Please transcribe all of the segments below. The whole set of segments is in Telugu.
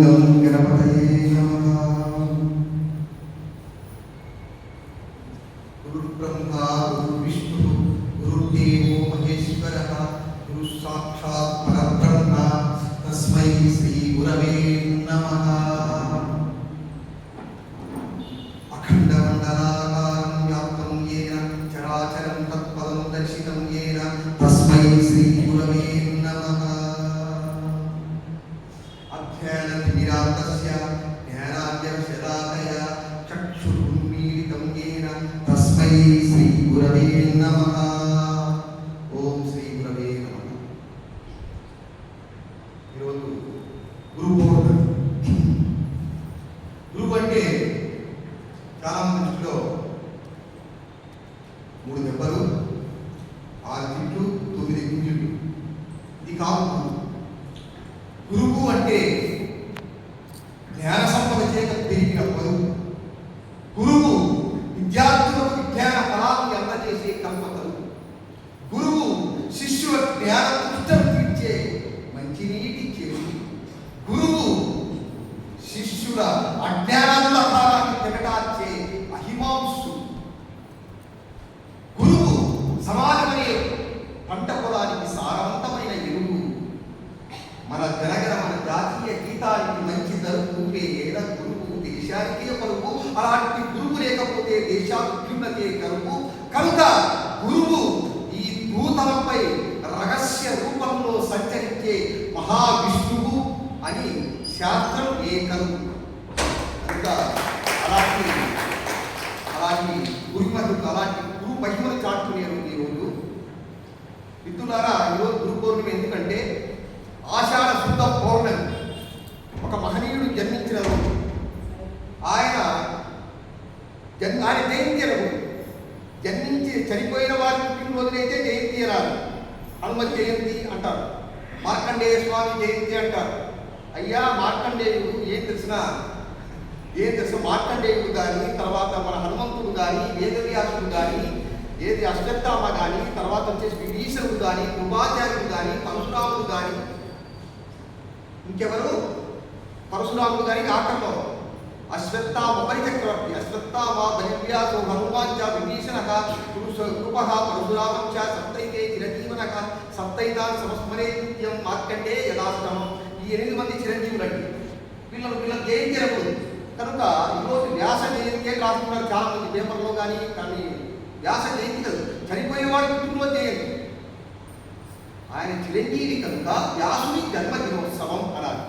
గం గణపతయే నమః. గురు బ్రహ్మ గురు విష్ణు గురుదేవో మహేశ్వరః గురు సాక్షాత్ పరబ్రహ్మ తస్మై శ్రీ గురవే నమః. అఖండ మండలాకారం వ్యాప్తం యేన చరాచరం తత్పదం దర్శితం యేన తస్మై శ్రీ గురవే నమః. అధ్యయనతిమిరాంతస్య జ్ఞానాద్యక్షరాదయ చక్షురున్మీలితం యేన తస్మై శ్రీ గురవే నమః. ఓం శ్రీ గురవే నమః. ఈరోజు గురు పౌర్ణమి. గురువు అంటే చాలా మంది దృష్టిలో 3 దెబ్బలు 6 తిట్లు 9 గుంజులు. ఇది కాదు. గురువు అంటే జ్ఞాన సంపద చేత పెరిగిన బరువు. గురువు విద్యార్థులకు విజ్ఞాన ఫలాన్ని అందజేసే కల్పతలు. గురువు శిష్యుల జ్ఞాన పుష్టం తీర్చే మంచినీటి చెరువు. గురువు శిష్యుల అజ్ఞానాల కాలాన్ని తెగటార్చే అహిమాంసు. గురువు సమాజమనే పంట పొలానికి సారవంతమైన ఎరువు. మన జనగణ మన జాతీయ గీతానికి మంచి ధరువుంటే ఏద గురువు దేశానికే పరువు. అలాంటి గురువు లేకపోతే దేశాభ్యున్నతే కరువు. కనుక గురువు ఈ భూతలంపై రహస్య రూపంలో సంచరించే మహావిష్ణువు అని శాస్త్రం ఏకరువు. కనుక అలాంటి గురుమతులు అలాంటి గురు మహిమను చాటుకునే ఈరోజు మిత్రులారా. ఈరోజు గురు పౌర్ణమి ఎందుకంటే ఆషాఢ శుద్ధ పౌర్ణమి. ఒక మహనీయుడు జన్మించిన రోజు. ఆయన జయంతి రోజు. జన్మించి చనిపోయిన వారి పుట్టినరోజునైతే జయంతి అనాలి. హనుమత్ జయంతి అంటారు, మార్కండేయ స్వామి జయంతి అంటారు. అయ్యా మార్కండేయుడు ఏం తెలుసు మార్కండేయుడు కానీ, తర్వాత మన హనుమంతుడు కానీ, వేదవ్యాసుడు కానీ, ఏది అశ్వత్థామ కానీ, తర్వాత వచ్చేసి విభీషణుడు కానీ, కృపాచార్యుడు కానీ, పరశురాముడు కానీ, ఇంకెవరు పరశురాముడు కానీ ఆఖరిలో అశ్వత్థామ పరిచక్రవర్తి. అశ్వత్థామ బలివ్యాసో హనుమాన్ చ విభీషణ కృప పరశురామం చ సప్తైతే చిరంజీవన సప్తైతాన్ సమస్మరే నిత్యం మార్కండే యథాశ్రమం. ఈ 8 మంది చిరంజీవులండి. వీళ్ళకి జయంతి జరగదు. కనుక ఈరోజు వ్యాస జయంతికే రాస్తున్నారు చాలా మంది పేపర్లో కానీ. వ్యాస జయంతి కదా, చనిపోయిన వాడి పుట్టినరోజు జయంతి. ఆయన చిరంజీవి కనుక వ్యాసుని జన్మదినోత్సవం అనాలి.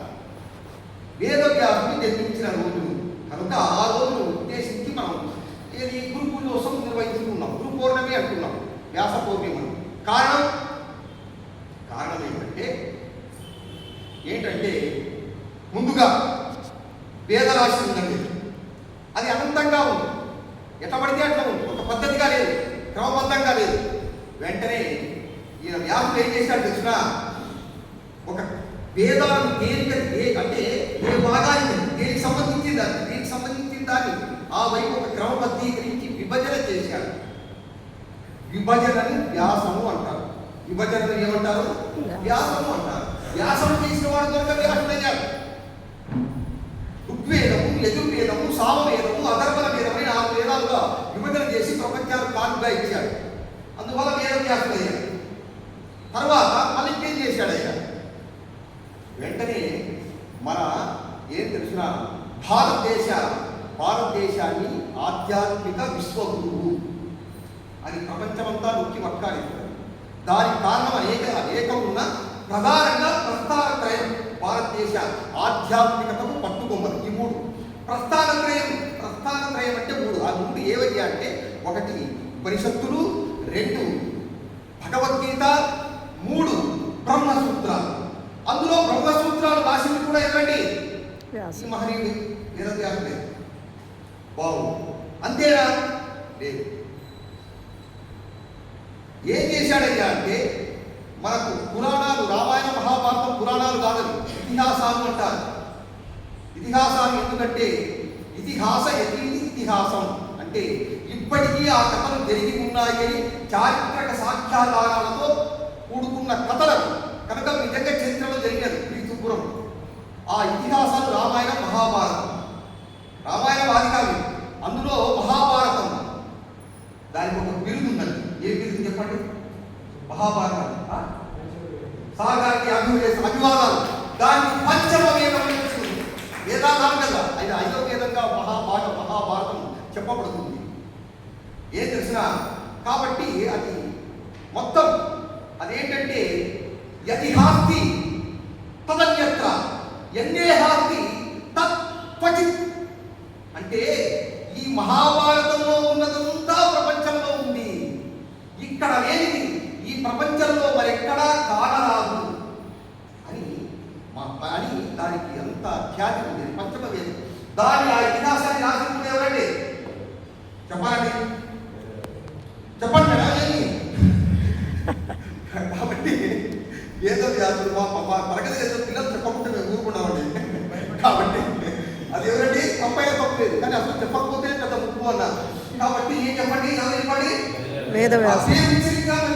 వేదవ్యాసుని జన్మించిన రోజు కనుక ఆ రోజును ఉద్దేశించి మనం ఏది గురు పూజోత్సవం నిర్వహిస్తున్నాం. గురు పౌర్ణమి అంటున్నాం, వ్యాస పౌర్ణమి. కారణం ఏంటంటే ముందుగా వేదరాశి ఉందండి. అది అనంతంగా ఉంది. ఎట్లా పడితే అట్లా ఉంది. ఒక పద్ధతిగా లేదు, క్రమబద్ధంగా లేదు. వెంటనే ఈయన వ్యాసుడు ఏం చేశాడు తెలిసిన, ఒక వేదాలను అంటే ఏ భాగాన్ని దేనికి సంబంధించిన దాన్ని ఆ వైపు ఒక క్రమబద్ధీకరించి విభజన చేశాడు. విభజనని వ్యాసము అంటారు. విభజనను ఏమంటారు? వ్యాసము అంటారు. వ్యాసము చేసిన వాడు కనుక వ్యాసుడయ్యాడు. ఋగ్వేదము, యజుర్వేదము, సామవేదము, అధర్వణ వేదమని 4 వేదాలుగా విభజన చేసి ప్రపంచానికి కానుగా ఇచ్చాడు. అందువల్ల వేదవ్యాసుడయ్యాడు. తర్వాత మళ్ళీ ఏం చేశాడయ్యా? వెంటనే మన ఏం తెలిసిన భారతదేశాన్ని ఆధ్యాత్మిక విశ్వగురువు అని ప్రపంచమంతా నొక్కి వక్కారించారు. దానికి కారణం అనేకం ఉన్న ప్రధానంగా ప్రస్థానత్రయం. భారతదేశ ఆధ్యాత్మికతకు పట్టుకొమ్మలు ఈ 3. ప్రస్థానత్రయం అంటే 3. ఆ 3 ఏవయ్యా అంటే 1 ఉపనిషత్తులు, 2 భగవద్గీత, 3 బ్రహ్మసూత్రాలు. అందులో బ్రహ్మసూత్రాలు రాసింది కూడా ఎవరండి? ఈ మహనీయుడు వేదవ్యాసుడే. బాగుంది. అంతేనా? లేదు. ఏం చేశాడయ్యా అంటే మనకు పురాణాలు, రామాయణ మహాభారతం పురాణాలు కాదని ఇతిహాసాలు అంటారు. ఇతిహాసాలు ఎందుకంటే ఇతిహాసం అంటే ఇప్పటికీ ఆ కథలు జరిగి ఉన్నాయని చారిత్రక సాక్ష్యాధారాలతో కూడుకున్న కథలకు కనుక నిజంగా చరిత్రలో జరిగినది. ఈ తుపురం ఆ ఇతిహాసాలు రామాయణం మహాభారతం. రామాయణం ఆది కావ్యం, అందులో మహాభారతం దానికి ఒక బిరుదు ఉందండి. ఏ బిరుదు చెప్పండి? మహాభారతం సాగానికి అభివాదాలు, దానికి పంచమ వేదం వేదాలు కదా, అది 5వ వేదంగా మహాభారతం చెప్పబడుతుంది. ఏం తెలిసిన కాబట్టి అది మొత్తం అదేంటంటే యతిహాస్తి తదన్యత్ర ఎన్నేహాస్తి తత్వచిత్, అంటే ఈ మహాభారతంలో ఉన్నదంతా ప్రపంచంలో ఉంది, ఇక్కడ లేనిది ఈ ప్రపంచంలో మరెక్కడా కానరాదు అని దానికి అంత ఖ్యాతి ఉంది. పంచమ వేదం. దాని ఆ ఇతిహాసాన్ని రాసింది ఎవరండి? చెప్పండి కాబట్టి ఏదో వ్యాసుడు మా తరగతి ఏదో పిల్లలు చెప్పకుండా మేము ఊరుకున్నామండి. కాబట్టి అది ఎవరండి? అబ్బాయి తప్పలేదు, కానీ అసలు చెప్పకపోతే పెద్ద ముప్పు అన్నారు. కాబట్టి ఏం చెప్పండి, ఎవరు చెప్పండి?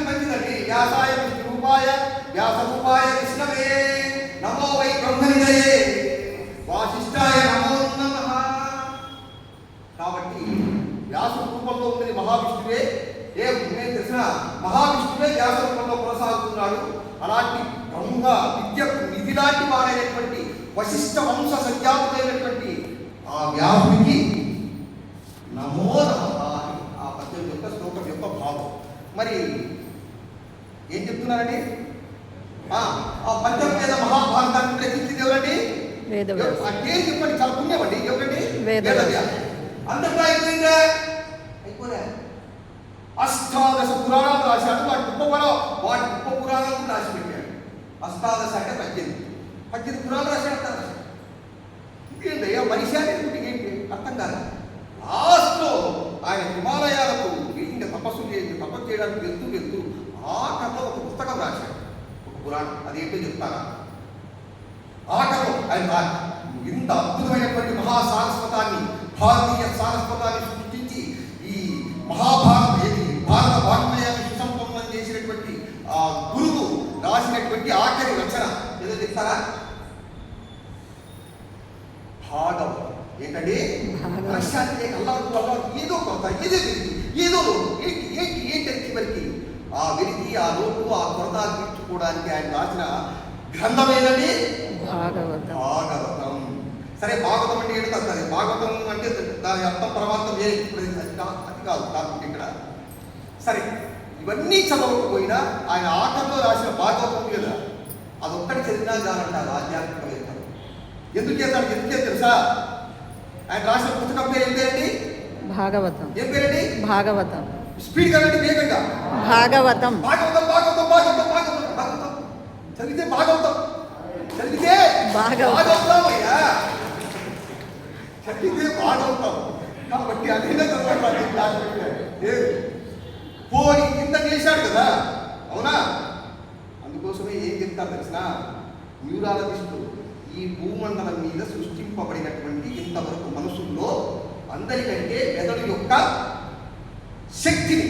మంచిదండి. వ్యాసాయ రూపాయ వ్యాస రూపాయ విష్ణవే నమో వై బ్రహ్మనిదయే వాసిష్ఠాయ నమో నమః. కాబట్టి వ్యాస రూపంలో ఉన్నది మహావిష్ణువే. నేను తెలిసిన మహావిష్ణువే వ్యాస రూపంలో కొనసాగుతున్నాడు. అలాంటి బ్రహ్మ విద్యకు నిధి లాంటి వాడైనటువంటి వశిష్ఠ వంశ సంజాతుడైనటువంటి ఆ వ్యాసునికి నమో నమః అని ఆ పద్యం యొక్క శ్లోకం యొక్క భావం. మరి ఏం చెప్తున్నారండి? ఆ పంచమవేద మహాభారతాన్ని రచించింది ఎవరండి? అంటే చెప్పండి, చాలా పుణ్యమండి. ఎవరండి? వేదవ్యాసుడు. అంతటా అయిపోయిందా? అయిపోలే. 18 పురాణాలు రాశాడు. వాటి ఉప పురాణాలను రాసి పెట్టాడు. 18 అంటే 18 పురాణాలు రాశాడు. ఇంకేంటయ్యా మనిషి అనేది ఏంటి అర్థం కాదు. లాస్ట్లో ఆయన హిమాలయాలకు ఇంకా తపస్సు చేయడానికి వెళ్తూ ఆఖరిలో ఒక పుస్తకం రాశాడు, ఒక పురాణం. అదేంటో చెప్తారా? ఆఖరిలో ఆయన ఇంత అద్భుతమైనటువంటి మహాసారస్వతాన్ని, భారతీయ సారస్వతాన్ని సృష్టించి ఈ భారత వాగ్మయాన్ని సుసంపన్నం చేసినటువంటి ఆ గురువు రాసినటువంటి ఆఖరి రచన ఏదో చెప్తారా? భాగవతం. ఏంటండి? ఏదో కొత్త ఏదో ఏంటి చివరికి ఆ వెలికి ఆ లోటు ఆ కొరత తీర్చుకోవడానికి ఆయన రాసిన గ్రంథం ఏదండి? భాగవతం. సరే, భాగవతం అంటే ఏంటి కదా? భాగవతం అంటే దాని అర్థం పరమార్థం అది కాదు కాకుండా ఇక్కడ. సరే, ఇవన్నీ చదవకపోయినా ఆయన ఆఖరిలో రాసిన భాగవతం కదా, అదొక్కటి చదివినా చాలంటారు ఆధ్యాత్మికవేత్తలు. ఎందుకే తెలుసా? ఆయన రాసిన పుస్తకం పేరు ఏం పేరండి? భాగవతం. ఏం పేరండి? భాగవతం. స్పీడ్ కదండి, వేగంగా. భాగవతం. భాగవతం భాగవతం భాగవతం భాగవతం భాగవతం చదివితే భాగవతం చదివితే భాగవతం అయ్యా, చదివితే భాగవతం. కాబట్టి అదే పోయి ఇంత చేశాడు కదా, అవునా? అందుకోసమే ఏం చెప్తారు తెలిసిన న్యూరాలజిస్టులు, ఈ భూమండలం మీద సృష్టింపబడినటువంటి ఇంతవరకు మనుషుల్లో అందరికంటే మెదడు యొక్క శక్తిని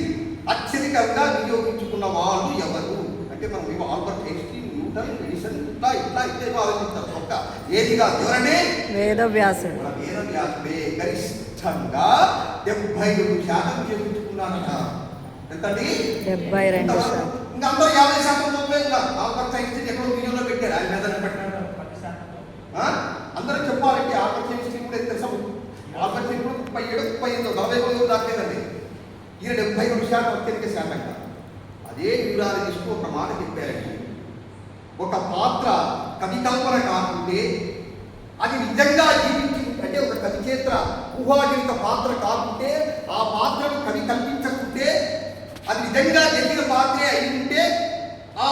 అత్యధికంగా వినియోగించుకున్న వాళ్ళు ఎవరు అంటే మనం ఏమో ఆల్బర్ట్ ఐన్స్టీన్, న్యూటన్, ఎడిసన్ ఇట్లా ఆలోచిస్తారు. ఒక్క ఏది కాదు, ఎవరండి? వేదవ్యాసుడు. వేదవ్యాసుడే గరిష్టంగా 72% చేయించుకున్నానట. ఎంతండి? 72%. ఇంకా అందరూ 50% ఆల్బర్ట్ ఐన్స్టీన్ ఎక్కడో వీడియోలో పెట్టారు, ఆయన మెదడు పెట్టారు. అందరూ చెప్పాలంటే ఆల్బర్ట్ ఐన్స్టీన్ కూడా ఎంత సమయం? ఆల్బర్ట్ ఐన్స్టీన్ కూడా 37, 38, 40 దాటలేదండి. ఈయన 72% అత్యధిక శాతంగా. అదే న్యూరాలజిస్ట్ ఒక మాట చెప్పారండి, ఒక పాత్ర కవికల్పన కాకుంటే అది నిజంగా జీవించి అంటే ఒక కవిచేత్ర ఊహాజనిత పాత్ర కాకుంటే, ఆ పాత్రను కవి కల్పించకుంటే, అది నిజంగా జరిగిన పాత్రే అయి ఉంటే ఆ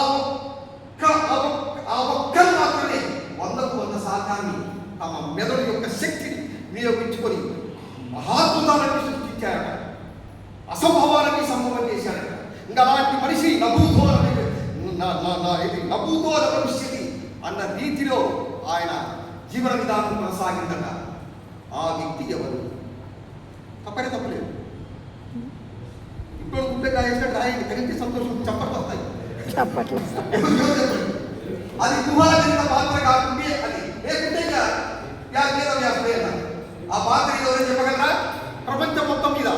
ఒక్కరు మాత్రమే 100% తమ మెదడు యొక్క శక్తిని వినియోగించుకొని మహాద్భుతాలను సృష్టించారట, అసంభవాలని సంభవం చేశాడట. ఇంకా అలాంటి మనిషి నభూతో భవిష్యతి అన్న రీతిలో ఆయన జీవన విధానం కొనసాగిందట. ఆ వ్యక్తి ఎవరు? తప్పలేదు. ఇప్పుడు గుండెకాయ వేసినట్టు రాయండి, కలిసి సంతోషం చప్పట్లు వస్తాయి. అది ఊహాజనిత పాత్ర కాకుంటే అది లేకుంటే ఖరీదు ఎవరైనా చెప్పగలరా? ప్రపంచం మొత్తం మీద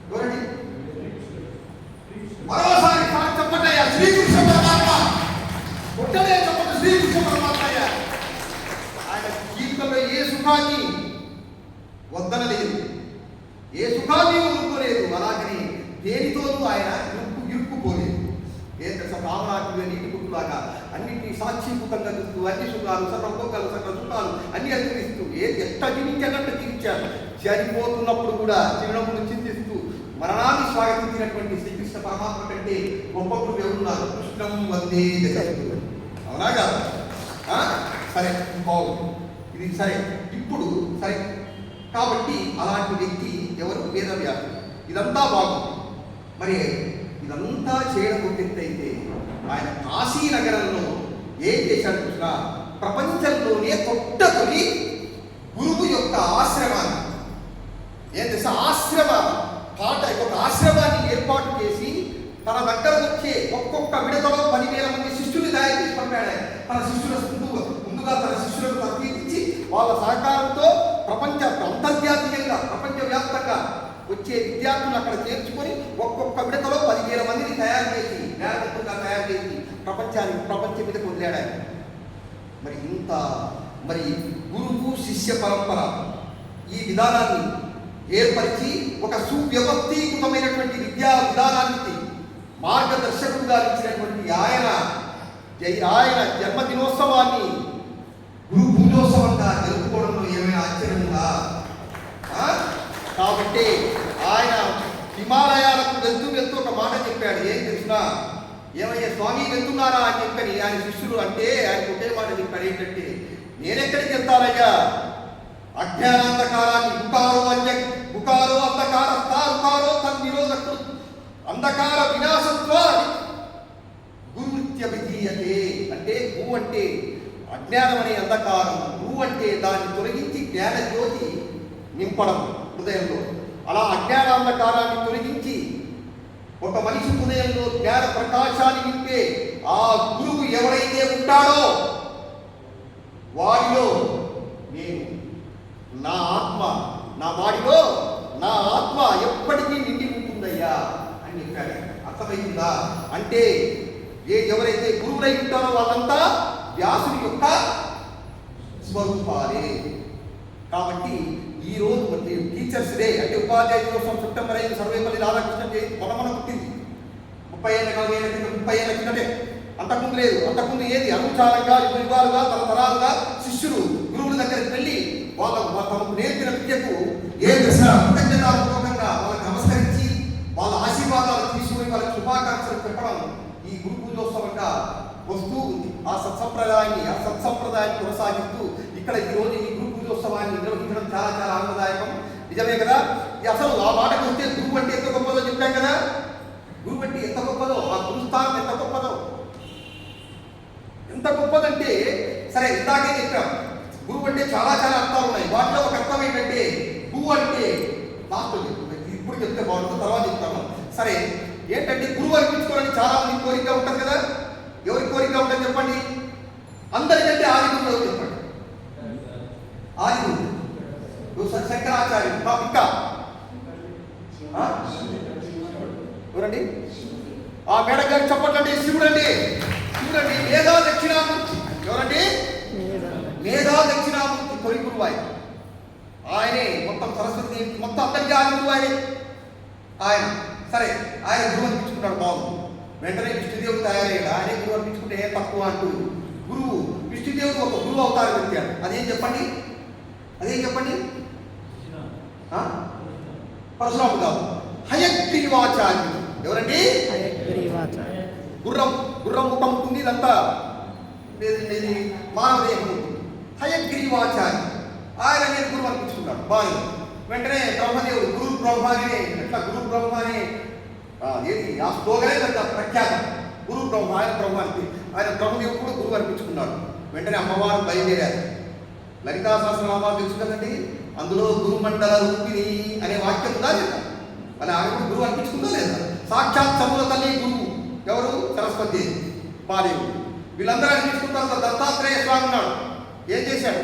ఎవరండి? మరోసారి చెప్పండి, శ్రీకృష్ణ పరమాత్మ. ఒక్కడే చెప్పండి, శ్రీకృష్ణ పరమాత్మ. ఆయన జీవితంలో ఏ సుఖాన్ని వద్దనలేదు, ఏ సుఖాన్ని వదులుకోలేదు. అలాగని దేనితోనూ ఆయన ఇరుక్కుపోలేదు. కామనాకులు నీటి పుట్టులాగా అన్నింటినీ సాక్షిభూతంగా చూస్తూ అన్ని సుఖాలు సకల భోగాలు సకల సుఖాలు అన్ని అనుభవిస్తూ ఎంత జీవించాలంటే జీవించారు. చనిపోతున్నప్పుడు కూడా చిరునవ్వును చింతిస్తూ మరణాన్ని స్వాగతించినటువంటి శ్రీకృష్ణ పరమాత్మ కంటే గొప్ప గురువు ఎవరున్నారు? కృష్ణం వందే జగద్గురు. అవునా కాదు? సరే, బాగుంది ఇది. సరే, ఇప్పుడు సరే కాబట్టి అలాంటి వ్యక్తి ఎవరు? వేదవ్యాసుడు. ఇదంతా బాగుంది. మరి ఇదంతా చేయడం ఒక ఎత్తు అయితే ఆయన కాశీ నగరంలో ఏం చేశాడు కృష్ణ? ప్రపంచంలోనే తొలి గురువు యొక్క ఆశ్రమాన్ని, ఏం తెలుసా, ఒక ఆశ్రమాన్ని ఏర్పాటు చేసి తన దగ్గర వచ్చే ఒక్కొక్క విడతలో 10,000 మంది శిష్యులు తయారు చేసి పంపాడు. తన శిష్యుల ముందుగా తన శిష్యులను తర్ఫీదించి వాళ్ళ సహకారంతో అంతర్జాతీయంగా ప్రపంచవ్యాప్తంగా వచ్చే విద్యార్థులు అక్కడ చేర్చుకొని ఒక్కొక్క విడతలో 10,000 మందిని తయారు చేసి జ్ఞానవంతులుగా తయారు చేసి ప్రపంచం మీదకి వదిలాడు ఆయన. మరి గురువు శిష్య పరంపర ఈ విధానాన్ని ఏర్పరిచి ఒక సువ్యవస్థీకృతమైనటువంటి విద్యా విధానానికి మార్గదర్శకుడుగా ఇచ్చినటువంటి ఆయన జన్మదినోత్సవాన్ని గురు పూజోత్సవంగా జరుపుకోవడంలో ఏమైనా ఆశ్చర్యం ఉందా? కాబట్టి ఆయన హిమాలయాలకు వెళ్తూ ఒక మాట చెప్పాడు. ఏం తెలిసినా, ఏమయ్యా స్వామి వెళ్తున్నారా అని చెప్పని ఆయన శిష్యులు అంటే ఆయన ఒకే మాట చెప్పాడు. ఏంటంటే, నేనెక్కడికి వెళ్తానయ్యా? అజ్ఞానాంధకారాన్ని బుకారో అంధకారో తన్నిరోధకుడు అంధకార వినాశత్వాన్ని గురుత్య విధీయతే. అంటే గు అంటే అజ్ఞానం అనే అంధకారం, గు అంటే దాన్ని తొలగించి జ్ఞానజ్యోతి నింపడం హృదయంలో. అలా అజ్ఞానాంధకారాన్ని తొలగించి ఒక మనిషి హృదయంలో జ్ఞాన ప్రకాశాన్ని నింపే ఆ గురువు ఎవరైతే ఉంటాడో వాడిలో నా ఆత్మ ఎప్పటికీ నిండి ఉంటుందయ్యా అని చెప్పాడు. అర్థమైందా? అంటే ఎవరైతే గురువులై ఉంటారో వాళ్ళంతా వ్యాసుని యొక్క స్వరూపాలే. కాబట్టి ఈ రోజు టీచర్స్ డే అంటే ఉపాధ్యాయ దినోత్సవం సెప్టెంబర్ 5 సర్వేపల్లి రాధాకృష్ణ జయంతి మొన్న పుట్టింది. 30 ఏళ్ళ కిందటే. అంతకుముందు లేదు. అంతకుముందు ఏది అనుచారంగా యుగాలుగా తరతరాలుగా శిష్యులు గురువుల దగ్గరికి వెళ్ళి తమకు నేర్పిన విద్యకు కృతజ్ఞతాపూర్వకంగా వాళ్ళకి నమస్కరించి వాళ్ళ ఆశీర్వాదాలు తీసుకుని వాళ్ళకి శుభాకాంక్షలు చెప్పడం ఈ గురు పూజోత్సవంగా వస్తూ ఉంది. ఆ సత్సంప్రదాయాన్ని కొనసాగిస్తూ ఇక్కడ ఈ రోజు ఈ గురు పూజోత్సవాన్ని నిర్వహించడం చాలా చాలా ఆనందదాయకం. నిజమే కదా? అసలు ఆ మాటకు వస్తే గురువు అంటే ఎంత గొప్పదో చెప్పాం కదా. గురువు అంటే ఎంత గొప్పదో, ఆ గురుస్థానం ఎంత గొప్పదంటే సరే ఇందాకే చెప్పాం. గురువు అంటే చాలా చాలా అర్థాలు ఉన్నాయి. వాటిలో ఒక అర్థం ఏంటంటే గురువు అంటే లాస్ట్ ఇప్పుడు చెప్తే బాగుంటుంది, తర్వాత చెప్తాను. సరే, ఏంటంటే గురువు అనిపించుకోవాలని చాలా మంది కోరిక ఉంటుంది కదా. ఎవరి కోరిక ఉంటుంది చెప్పండి? అందరికంటే ఆది గురువు ఎవరు చెప్పండి? ఆది గురువు శంకరాచార్యుడు. ఇంకా ఎవరండి? ఆ మేడం గారికి చెప్పండి. శివుడండి. మేధా దక్షిణామూర్తి. ఎవరండి? మేధా దక్షిణామూర్తి తొలి గురువు ఆయనే. మొత్తం సరస్వతి మొత్తం అందరికీ ఆది గురువు ఆయన. సరే, ఆయన గురువు అనిపించుకున్నాడు. బాగుంది. వెంటనే విష్ణుదేవుడు తయారయ్యాడు. ఆయనే గురువు అనిపించుకుంటే ఏ తక్కువ అంటూ గురువు విష్ణుదేవుడు ఒక గురువు అవతారం ఎత్తాడు. అదేం చెప్పండి? పరశురాముడు కాదు, హయగ్రీవాచార్యుడు. ఎవరండి? గుర్రం ముఖం ఉంటుంది. ఇదంతా మానవదేహం ఉంటుంది. హయగ్రీవాచార్యుడు ఆయన నేను గురువు అనిపించుకున్నాడు. బాగా వెంటనే బ్రహ్మదేవుడు గురు బ్రహ్మనే ఎట్లా గురు బ్రహ్మనే ఏది ఆ శ్లోగనే ప్రఖ్యాతం. గురు బ్రహ్మ, ఆయన బ్రహ్మానికి ఆయన బ్రహ్మదేవుడు కూడా గురువు అనిపించుకున్నాడు. వెంటనే అమ్మవారు బయలుదేరారు. లలితా సహస్రనామాలు తెలుసు కదండి. అందులో గురుమండల రూపిణి అనే వాక్యం ఉందా లేదా? అని ఆమె కూడా గురువు అనిపించుకుందా లేదా? సాక్షాత్ సమూల తల్లి గురువు ఎవరు? సరస్వతి మాదేవుడు. వీళ్ళందరూ అనిపించుకుంటారు. దత్తాత్రేయ స్వామి ఉన్నాడు. ఏం చేశాడు?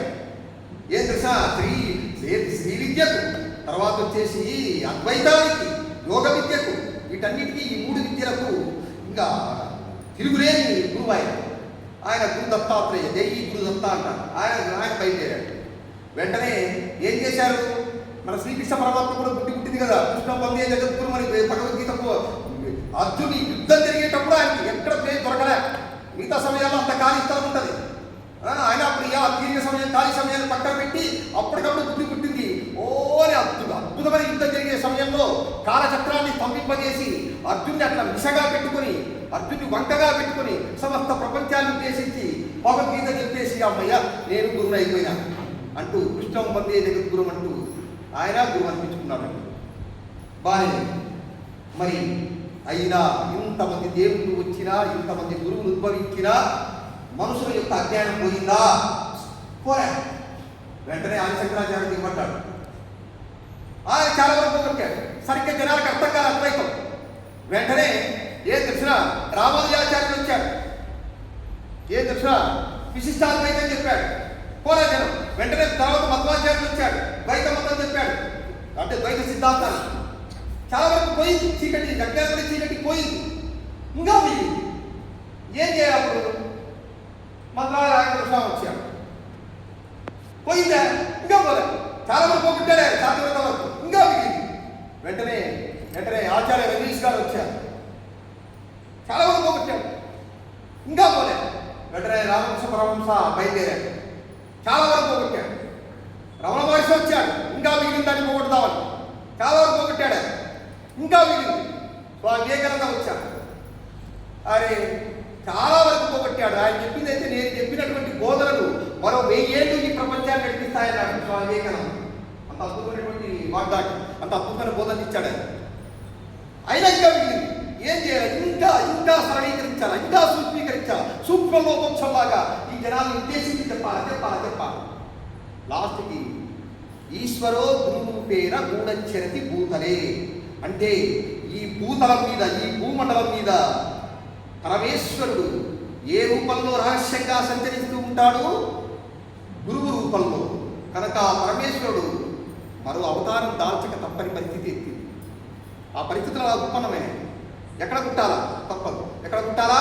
ఏం తెలుసా శ్రీ విద్యకు, తర్వాత వచ్చేసి అద్వైతానికి, యోగ విద్యకు, వీటన్నిటికీ ఈ 3 విద్యలకు ఇంకా తిరుగులేని గురువు ఆయన గురు దత్తాత్రేయ, జై గురు దత్త అంటారు. ఆయన బయలుదేరాడు. వెంటనే ఏం చేశారు, మన శ్రీకృష్ణ పరమాత్మ కూడా పుట్టింది కదా, కృష్ణ వందే జగద్గురు మరి భగవద్గీతకు అర్జుని యుద్ధం జరిగేటప్పుడు ఆయనకి ఎక్కడ ప్లేస్ దొరకలే. మిగతా సమయాల్లో అంత ఖాళీ స్థలం ఉంటుంది. ఆయన అప్పుడు తీరిక సమయం, ఖాళీ సమయాన్ని పక్కన పెట్టి అప్పటికప్పుడు బుద్ధి పుట్టింది. ఓని అద్భుతమైన యుద్ధం జరిగే సమయంలో కాలచక్రాన్ని స్తంభింపజేసి అర్జున్ని అట్లా మిషగా పెట్టుకొని, అర్జున్ని వంకగా పెట్టుకొని సమస్త ప్రపంచాన్ని ఉద్దేశించి భగవద్గీత చెప్పేసి అమ్మయ్య నేను గురువు అయిపోయినా అంటూ కృష్ణం వందే జగద్గురు అంటూ ఆయన గురువు అనిపించుకున్నాడు. బాగా మరి అయినా ఇంతమంది దేవుళ్ళు వచ్చినా, ఇంతమంది గురువులు ఉద్భవించినా మనుషుల యొక్క అజ్ఞానం పోయిందా? పోరా. వెంటనే ఆయన శంకరాచార్య దిగబడ్డాడు. ఆయన చాలా వరకు పోగొట్టాడు. సరిగ్గా జనాలకు అర్థం కాదు అద్వైతం. వెంటనే ఏం తెలిసిన రామానుజాచార్యులు వచ్చాడు. ఏం తెలిసిన విశిష్టాద్వైతం చెప్పాడు. పోరా జనం. వెంటనే తర్వాత మధ్వాచార్యులు వచ్చాడు, ద్వైత మతం చెప్పాడు. అంటే ద్వైత సిద్ధాంతాలు చాలా వరకు పోయింది. చీకటి అజ్ఞానం చీకటి పోయింది. ఇంకా పోయింది. ఏం చేయాలి అప్పుడు? మధ్వాచార్యులు వచ్చాడు. పోయిందా? ఇంకా పోలే. చాలా వరకు పోగొట్టాడే శాంతివ్రత వరకు. ఇంకా మిగిలింది. వెంటనే ఆచార్య రమేష్ గారు వచ్చారు. చాలా వరకు పోగొట్టాడు. ఇంకా పోలే. వెంటనే రామకృష్ణ పరమహంస బయలుదేరాడు. చాలా వరకు పోగొట్టాడు. రమణ మహర్షి వచ్చాడు. ఇంకా మిగిలిన దాన్ని పోగొడతామని చాలా వరకు పోగొట్టాడు. ఇంకా మిగిలింది. స్వామి వివేకానంద వచ్చాడు. అరే చాలా వరకు పోగొట్టాడు. ఆయన చెప్పింది అయితే నేను చెప్పినటువంటి బోధనలు మరో 1000 ఏళ్ళు ఈ ప్రపంచాన్ని నడిపిస్తాయన్నాడు స్వామి వివేకానంద. అంత అద్భుతమైనటువంటి వాగ్దాటి, అంత అద్భుతమైన బోధన ఇచ్చాడు. అయినా ఇంకా మిగిలింది. ఏం చేయాలి? ఇంకా సరళీకరించాలి, ఇంకా సూక్ష్మీకరించాలి. సూక్ష్మలోపంలాగా ఈ జనాలను ఉద్దేశించి చెప్పాలి. లాస్ట్కి ఈశ్వరో గురురూపేణ గూఢచరతి భూతలే. అంటే ఈ భూతలం మీద, ఈ భూమండలం మీద పరమేశ్వరుడు ఏ రూపంలో రహస్యంగా సంచరిస్తూ ఉంటాడు? గురువు రూపంలో. కనుక పరమేశ్వరుడు మరో అవతారం దాల్చక తప్పని పరిస్థితి ఎత్తింది. ఆ పరిస్థితులు అలా ఉత్పన్నమైనవి. ఎక్కడ పుట్టాలా? తప్పదు. ఎక్కడ పుట్టాలా?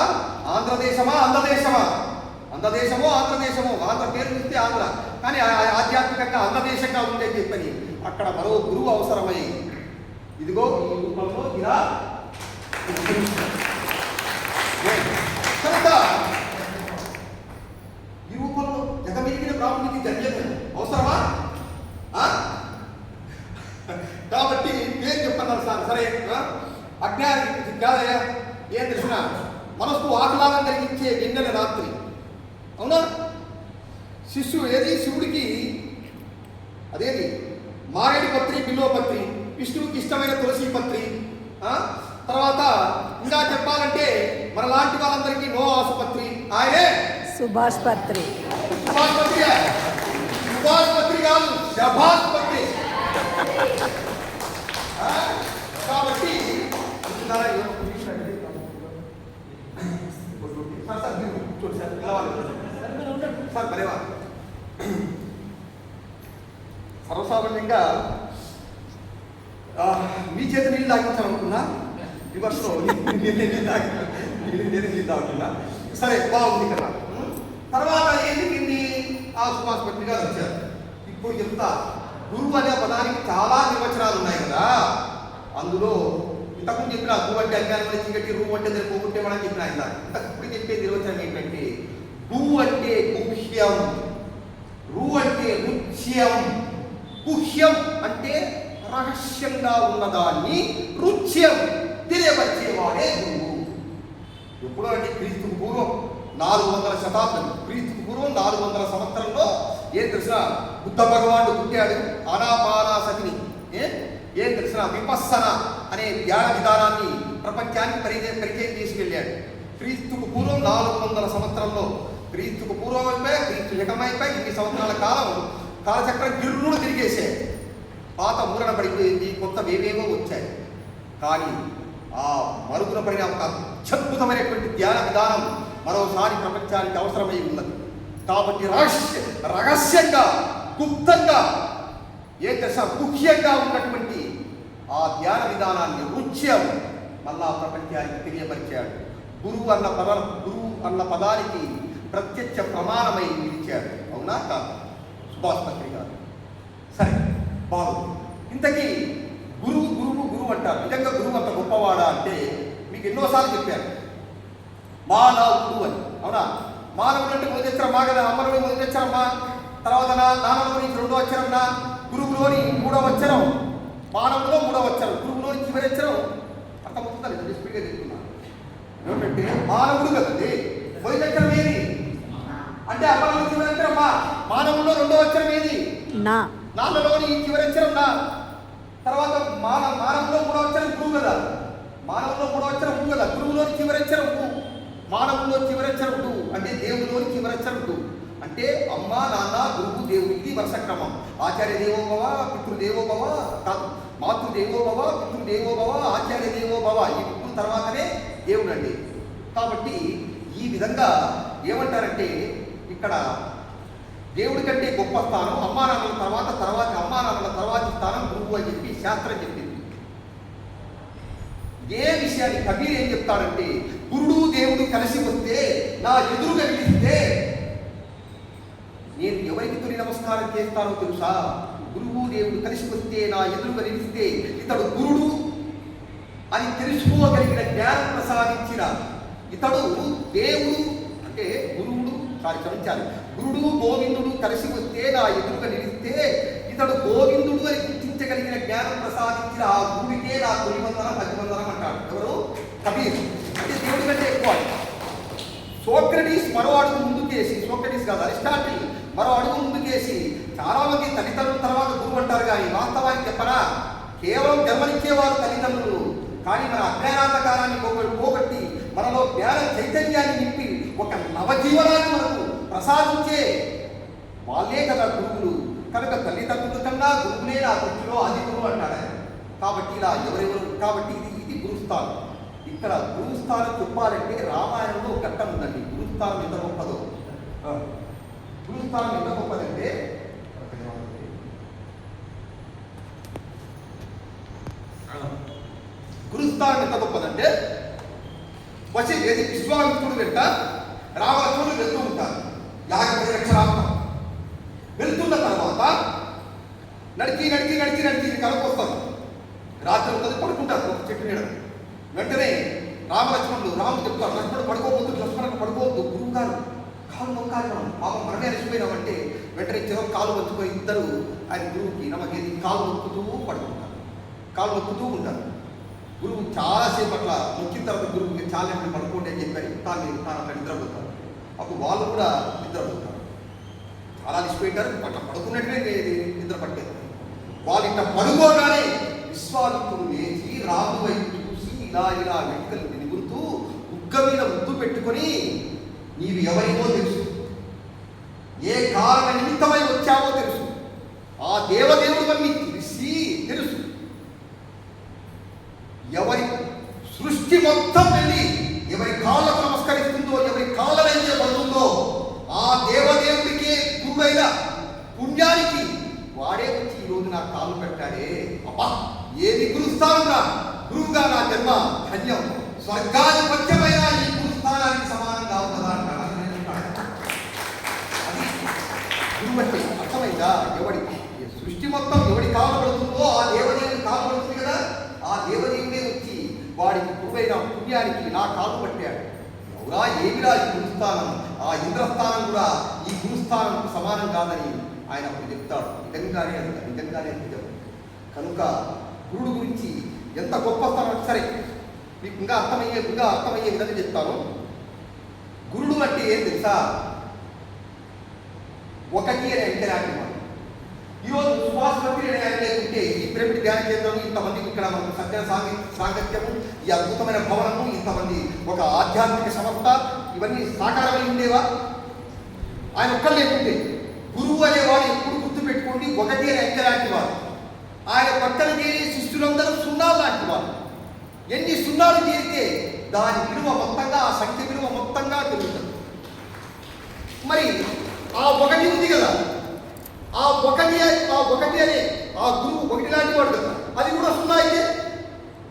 ఆంధ్రదేశమా ఆంధ్రదేశమో. ఆంధ్ర పేరు చూస్తే ఆంధ్ర, కానీ ఆధ్యాత్మికంగా ఆంధ్రదేశంగా ఉండేది చెప్పని అక్కడ మరో గురువు అవసరమై ఇదిగో ఈ రూపంలో ఇలా కనుక ఈ రూపంలో జగమెరిగిన బ్రాహ్మణుడికి జన్యం అవసరమా? కాబట్టి పేరు చెప్పన్నారు సార్. సరే అజ్ఞానికి కాదయ్యా. ఏం తెలిసిన మనకు ఆహ్లాదం కలిగించే వెన్నెల రాత్రి. అవునా? శివుడికి అదేది మారేడు పత్రి, బిల్వపత్రి, విష్ణువుకి ఇష్టమైన తులసి పత్రి. తర్వాత ఇంకా చెప్పాలంటే మన లాంటి వాళ్ళందరికీ నో ఆసుపత్రి ఆయనే సుభాష్ పత్రి. సుభాష్ పత్రి కాదు, శభాష్ పత్రి. కాబట్టి సర్వసామాన్యంగా మీ చేత నీళ్ళు తాగించాలనుకున్నా, రివర్స్లో నీళ్ళు తాగుతున్నా. సరే బాగుంది కదా. తర్వాత ఏంటి? ఆ సుభాష్ పత్రి గారు వచ్చారు. ఇప్పుడు చెప్తా. గురువు అనే పదానికి చాలా నిర్వచనాలు ఉన్నాయి కదా. అందులో ఇంతకుముందు చెప్పిన గురువు అంటే అజ్ఞానం వల్ల చీకటి, రూపు అంటే దాన్ని పోగొట్టే మనం చెప్పిన ఆయన. ఇప్పుడు చెప్పే నిర్వచనం ఏంటంటే గు అంటే గుహ్యం, రు అంటే రుచ్యం. గుహ్యం అంటే రహస్యంగా ఉన్నదాన్ని, రుచ్యం తెలియపరిచేవాడే గురువు. ఎప్పుడో అంటే క్రీస్తుకు పూర్వం 400 శతాబ్దం, క్రీస్తుకు పూర్వం 400 సంవత్సరంలో ఏం తెలిసిన బుద్ధ భగవానుడు పుట్టాడు. ఆనాపానాసతిని ఏం తెలిసిన విపස්සన అనే ధ్యాన విధానాన్ని ప్రపంచానికి పరిచయం చేసి వెళ్ళాడు. క్రీస్తుకు పూర్వం 400 సంవత్సరంలో, క్రీస్తుకు పూర్వం అయిపోయి క్రీస్తు శకమైపోయి ఇన్ని సంవత్సరాల కాలచక్రం గిర్రుడు తిరిగేసాయి. పాత మూలన పడిపోయింది, కొత్త వేవేవో వచ్చాయి. కానీ ఆ మరుగున పడిన ఒక అత్యద్భుతమైనటువంటి ధ్యాన విధానం మరోసారి ప్రపంచానికి అవసరమై ఉన్నది. కాబట్టి రహస్యంగా గుప్తంగా ముఖ్యంగా ఉన్నటువంటి ఆ ధ్యాన విధానాన్ని రుచ్యం మళ్ళా ప్రపంచానికి తెలియపరిచాడు. గురువు అన్న పదానికి ప్రత్యక్ష ప్రమాణమై నిలిచాడు. అవునా కాదు? సుభాష్ పత్రి గారు. సరే, బాగుంది. ఇంతకీ గురువు అంటారు. నిజంగా గురువు అంత గొప్పవాడా అంటే మీకు ఎన్నోసార్లు చెప్పారు మానవుడు అని. అవునా? మానవుడు అంటే మొదటి అక్షరం మా కదా, అమ్మలో మొదటి అక్షరం మా, తర్వాత నాన్నలో నుంచి రెండో అక్షరం నా, గురువులోని మూడవ అక్షరం, మానవులో మూడవ అక్షరం, గురువులోని చివరి అక్షరం. అర్థమవుతుందా? స్పీడ్గా చెప్తున్నాను. ఏమిటంటే మానవుడు కదండి మొదటి అక్షరం ఏది అంటే అమ్మలో చివరి అక్షరం మా, మానవుల్లో రెండో అక్షరం ఏది నా, నాన్నలోని చివరి అక్షరం నా, తర్వాత మానవులో మూడవ అక్షరం గురువు కదా, మానవులో మూడవ అక్షరం ఊ కదా, గురువులోని చివరి అక్షరం ఊ, మానవుల్లో చివరి అక్షరం ఊ, అంటే దేవుడిలోని చివరి అక్షరం ఊ. అంటే అమ్మ, నాన్న, గురువు, దేవుడు, ఇది వరుస క్రమం. ఆచార్య దేవోభవ, పితృదేవోభవ, మాతృదేవోభవ, పితృదేవోభవ, ఆచార్య దేవోభవ, ఈ ముగ్గురు తర్వాతనే దేవుడు అండి. కాబట్టి ఈ విధంగా ఏమంటారంటే ఇక్కడ దేవుడి కంటే గొప్ప స్థానం అమ్మా నాన్నల తర్వాత అమ్మా నాన్నల తర్వాతి స్థానం గురువు అని చెప్పి శాస్త్రం చెప్పింది. ఏ విషయాన్ని కబీర్ ఏం చెప్తాడంటే, గురుడు దేవుడు కలిసి వస్తే నా ఎదురుగా నిలిస్తే నేను ఎవరికి తొలి నమస్కారం చేస్తానో తెలుసా? గురువు దేవుడు కలిసి వస్తే నా ఎదురుగా నిలిస్తే ఇతడు గురుడు అని తెలుసుకోగలిగిన జ్ఞానం ప్రసాదించిన ఇతడు దేవుడు అంటే క్షమించాలి, గురుడు గోవిందుడు కలిసి వస్తే నా ఎదురుగా నిలిస్తే ఇతడు గోవిందుడు అని గుర్తించగలిగిన జ్ఞానం ప్రసాదించిన ఆ గురుడికే నా తొలివందనం అభివందనం అంటాడు. ఎవరు? కబీర్. అంటే దేవుడి కంటే ఎక్కువ. సోక్రటీస్ మరో అడుగు ముందుకేసి, సోక్రటీస్ కాదు అరిస్టాటిల్ మరో అడుగు ముందుకేసి, చాలా మంది తల్లిదండ్రుల తర్వాత గురువు అంటారు. కానీ వాస్తవానికి చెప్పరా, కేవలం జన్మనిచ్చేవారు తల్లిదండ్రులు. కానీ మన అజ్ఞానాంధకారాన్ని పోగొట్టి మనలో జ్ఞాన చైతన్యాన్ని నింపి ఒక నవజీవనాన్ని మనకు ప్రసాదించే వాళ్ళే కదా గురువులు. కనుక తల్లిదండ్రుల కన్నా గురువులే నా దృష్టిలో అది గురువు అంటాడు ఆయన. కాబట్టి ఇలా ఎవరెవరు, కాబట్టి ఇది గురుస్థానం. ఇక్కడ గురుస్థానం చెప్పాలంటే రామాయణంలో ఒక ఘట్టం ఉందండి. గురుస్థానం ఎంత గొప్పదో, గురుస్థానం ఎంత గొప్పదంటే గురుస్థానం ఎంత గొప్పదంటే విశ్వామిత్రుడు వెంట రావణుడు వెళ్తూ ఉంటారు. యాగ పరిరక్షణార్థం వెళ్తున్న తర్వాత నడిచి కనుకొస్తారు. రాత్రి ఉంటుంది, పడుకుంటారు ఒక చెట్టు నీడ. వెంటనే రాముడు చెప్తారు, లక్ష్మణుడు పడుకోవద్దు, లక్ష్మణుడు పడుకోవద్దు, గురువు గారు కాలు నొక్కాలి, మనం పాపం మనమే అలసిపోయినామంటే వెంటనే చెరవ కాలు వచ్చుకొని ఇద్దరు ఆయన గురువుకి నమ్మకేది కాలు నొక్కుతూ ఉంటారు. గురువు చాలాసేపు అట్లా నొక్కిన తర్వాత గురువుకి చాలా పడుకోండి అని చెప్పారు. తాను అట్లా నిద్రపోతారు. అప్పుడు వాళ్ళు కూడా నిద్రపోతారు. చాలా అలసిపోయింటారు, అట్లా పడుకున్నట్లే నిద్ర పట్టేది. వాళ్ళు ఇట్లా పడుకోగానే విశ్వామిత్రుడు లేచి రాము వైపు చూసి ఇలా వెంటలు నిగురుతూ ఉగ్గ మీద ముద్దు పెట్టుకొని, నీవు ఎవరివో తెలుసు, ఏ కారణ నిమిత్తమై వచ్చావో తెలుసు, ఆ దేవదేవుడు అన్ని తెలుసు, ఎవరి సృష్టి మొత్తం వెళ్ళి ఎవరి కాళ్ళకు నమస్కరిస్తుందో, ఎవరి కాళ్ళనైతే పడుతుందో ఆ దేవదేవుడికే గురువైన పుణ్యానికి వాడే వచ్చి ఈరోజు నా కాళ్ళు పెట్టాడే. అబ్బా, ఏది గురుస్థానం రా, గురువుగా నా జన్మ ధన్యం, స్వర్గాధిపత్యమైన ఈ గురుస్థానానికి సమానంగా ఉంటుందా అంటాడు. అది గురువు అంటే అర్థమైందా? ఎవడికి సృష్టి మొత్తం ఎవడి కాలు పడుతుందో ఆ దేవదేవుడి కాలు పడుతుంది కదా, ఆ దేవదేవుడే వచ్చి వాడికి గురువైన పుణ్యానికి నా కాలు పట్టాడు. ఎవరా ఏమిరా ఈ గురుస్థానం, ఆ ఇంద్రస్థానం కూడా ఈ గురుస్థానంకు సమానం కాదని ఆయన అప్పుడు చెప్తాడు. నిజంగానే నిజం. కనుక గురుడు గురించి ఎంత గొప్ప స్థానం. సరే, మీకు ఇంకా అర్థమయ్యే విధంగా చెప్తాను. గురుడు అంటే ఏం తెలుసా? ఒకటి అనే అంకెరాంటి వాడు. ఈరోజు సుభాష్ పత్రి అనే ఆయన లేకుంటే ఈ పిరమిడ్ ధ్యాన కేంద్రం ఇంతమంది ఇక్కడ మనకు సత్య సాంగత్యము, ఈ అద్భుతమైన భవనము, ఇంతమంది ఒక ఆధ్యాత్మిక సంస్థ, ఇవన్నీ సాకారమై ఉండేవా? ఆయన ఒక్కరు లేకుంటే. గురువు అనేవాడు ఎప్పుడు గుర్తు పెట్టుకోండి, ఒకటి అనే అంకె లాంటి వాడు. ఆయన పక్కన చేరే శిష్యులందరూ సున్నాలు లాంటి వాడు. ఎన్ని సున్నాలు చేరితే దాని విలువ మొత్తంగా, ఆ సంఖ్య విలువ మొత్తంగా పెరుగుతుంది. మరి ఆ ఒకటి ఉంది కదా, ఆ ఆ ఒకటి అనే ఆ గురువు ఒకటి లాంటి వాడు కదా, అది కూడా సున్నా అయితే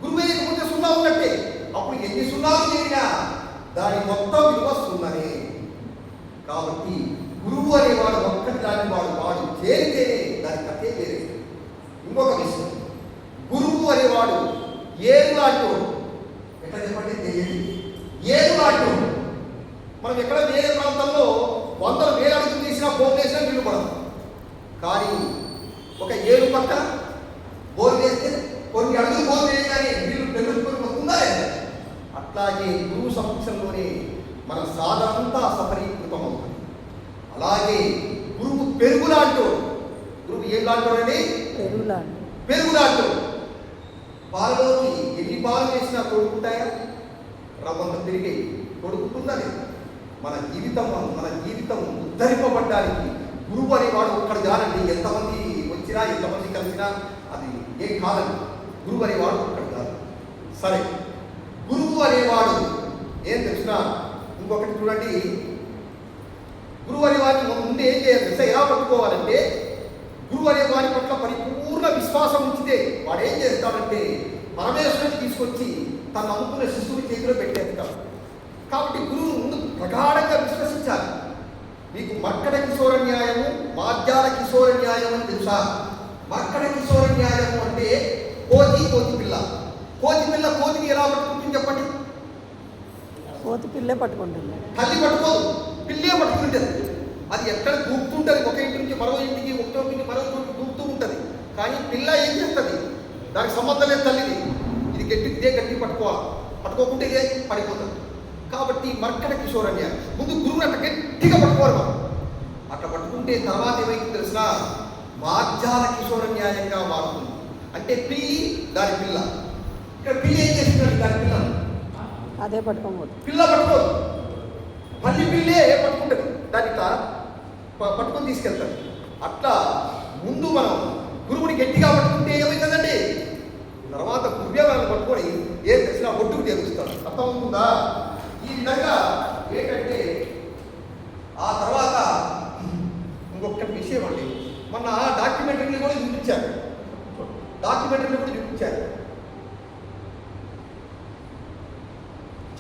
గురువు లేకపోతే సున్నా ఉన్నట్టే. అప్పుడు ఎన్ని సున్నాలు చేరినా దాని మొత్తం విలువ సున్ననే. కాబట్టి గురువు అనేవాడు ఒక్కటి లాంటి వాడు చేరితేనే దాని కథే వేరే. ఇంకొక విషయం, గురువు అనేవాడు ఏరు లాంటి ఎట్లా చెప్పండి, ఏరు లాంటి. మనం ఎక్కడ వేరే ప్రాంతంలో 100,000 అడుగులు తీసినా బోర్ వేసినా నీళ్లు పడదు. కానీ ఒక ఏరు పక్కన బోర్ వేస్తే కొన్ని అడుగులు బోర్ వేయగానే నీళ్లు పెరుగుకొని వస్తుందా? అట్లాగే గురువు సమక్షంలోనే మన సాధనంతా సఫలీకృతం అవుతుంది. అలాగే గురువు పెరుగులాంటో. గురువు ఏం లాంటోడండి? పెరుగులాంటో. పాలలోకి ఎన్ని పాలు వేసినా తోడుకుంటాయా? రవ్వంత పెరిగే తోడుకుంటుందని. మన జీవితం ఉద్ధరింపబడ్డానికి గురువు అనేవాడు ఒక్కడు కాదండి. ఎంతమంది వచ్చినా ఎంతమంది కలిసినా అది ఏం కాదండి. గురువు అనేవాడు ఒక్కడు కాదు. సరే, గురువు అనేవాడు ఏం తెలిసినా ఇంకొకటి చూడండి. గురువు అనేవాడిని ముందు ఏం చేయాలి, ఎలా పట్టుకోవాలంటే, గురువు అనేవాడి పట్ల పరిపూర్ణ విశ్వాసం ఉంచితే వాడు ఏం చేస్తాడంటే పరమేశ్వరుని తీసుకొచ్చి తను నమ్ముకున్న శిశువుని చేతిలో పెట్టేస్తాడు. కాబట్టి గురువు ముందు ప్రగాఢంగా విశ్వసించాలి. మీకు మర్కట కిశోర న్యాయము, మాధ్యాల కిశోర న్యాయం అని తెలుసా? మర్కట కిశోర న్యాయము అంటే కోతి పిల్ల. కోతిని ఎలా పట్టుకుంటుంది చెప్పండి? కోతి పిల్లే పట్టుకుంటుంది. తల్లి పట్టుకోదు, పిల్లే పట్టుకుంటుంది. అది ఎక్కడ దూకుతుంటుంది, ఒక ఇంటి నుంచి మరో ఇంటికి, ఒక చోటు నుంచి మరో చోటు దూకుతూ ఉంటుంది. కానీ పిల్ల ఏం చేస్తుంది? దానికి సంబంధం లేదు తల్లిది. ఇది ఇదే గట్టి పట్టుకోవాలి, పట్టుకోకుంటే ఇదే పడిపోతుంది. కాబట్టి మర్కట కిశోర న్యాయం ముందు గురువుని అట్లా గట్టిగా పట్టుకోవాలి. మనం అట్లా పట్టుకుంటే తర్వాత ఏమైంది తెలిసిన మార్జాల కిశోర న్యాయంగా మారుతుంది. అంటే పిల్లి దాని పిల్ల. ఇక్కడ పిల్లి ఏం చేస్తున్నాడు? దాని పిల్ల అదే పట్టుకోబోదు. పిల్ల పట్టుకోదు, మళ్ళీ పిల్లే పట్టుకుంటుంది. దాన్ని ఇట్లా పట్టుకొని తీసుకెళ్తాడు. అట్లా ముందు మనం గురువుని గట్టిగా పట్టుకుంటే ఏమవుతుందండి? తర్వాత గురువే వాళ్ళని పట్టుకొని ఏం తెలిసినా ఒడ్డుకు చేరుస్తాడు. అర్థమవుతుందా? ఈ విధంగా ఏంటంటే ఆ తర్వాత ఇంకొక విషయం అండి, మొన్న డాక్యుమెంటరీలు కూడా చూపించారు.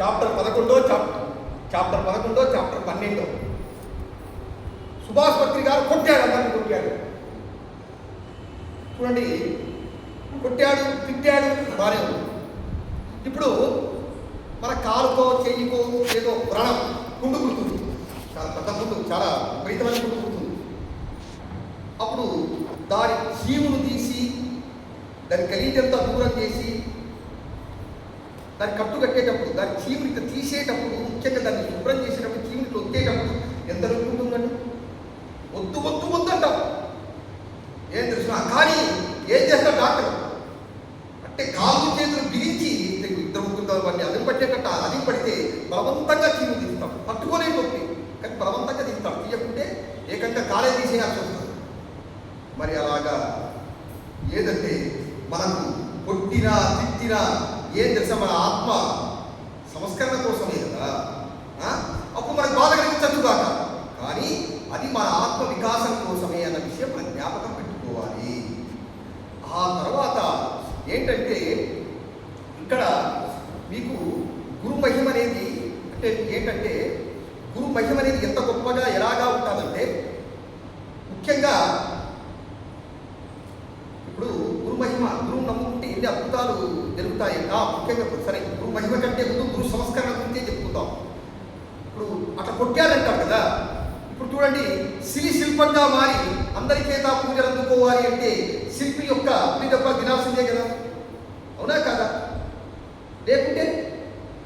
చాప్టర్ 11, చాప్టర్ 12 సుభాష్ పత్రి గారు కొట్టాడు, అందరిని కొట్టాడు. చూడండి, కొట్టాడు, తిట్టాడు, బాగానే ఉంది. ఇప్పుడు మన కాలుకో చెయ్యికో ఏదో వ్రణం కుండు పుడుతుంది, చాలా పెద్ద కుండు, చాలా విపరీతమైన కుండు పుడుతుంది. అప్పుడు దాని చీమును తీసి దాని గలీజంతా దూరం చేసి దాన్ని కట్టు కట్టేటప్పుడు, దాని చీముని తీసేటప్పుడు, ముఖ్యంగా దాన్ని శుభ్రం చేసేటప్పుడు, చీముని తొక్కేటప్పుడు ఎంత ఉంటుందండి? వద్దు అంటాం. ఏం తెలుసు? కానీ ఏం చేస్తాడు డాక్టర్ అంటే కాలు చేతులు బిగించి ఇద్దరు ముగ్గురు వాడిని అది పట్టేటట్ట అది పడితే బలవంతంగా చీము తీస్తాం. పట్టుకోలే నొప్పి, కానీ బలవంతంగా తీస్తాం. తీయకుంటే ఏకంగా కాలే తీసేయాల్సి వస్తుంది. మరి అలాగా ఏదంటే మనకు కొట్టినా తిట్టినా ఏం తెలుసా, మన ఆత్మ సంస్కరణ కోసమే కదా. అప్పుడు మనకు బాధ కలిగించదు కాక, కానీ అది మన ఆత్మ వికాసం కోసమే అన్న విషయం మనం జ్ఞాపకం పెట్టుకోవాలి. ఆ తర్వాత ఏంటంటే ఇక్కడ మీకు గురు మహిమ అనేది అంటే ఏంటంటే, గురు మహిమ అనేది ఎంత గొప్పగా ఎలాగా ఉంటుందంటే, ముఖ్యంగా ఇప్పుడు గురు మహిమ, గురువు నమ్ముకుంటే ఎన్ని అద్భుతాలు జరుగుతాయి. ముఖ్యంగా సరే, గురు మహిమ కంటే ముందు గురు సంస్కరణ గురించే చెప్పుకుందాం. ఇప్పుడు అట్లా కొట్టారంటారు కదా. ఇప్పుడు చూడండి, శిల్పంగా మారి అందరి చేత పూజలు అందుకోవాలి అంటే శిల్పి యొక్క అగ్నిదెబ్బ తినాల్సిందే కదా, అవునా కదా? లేకుంటే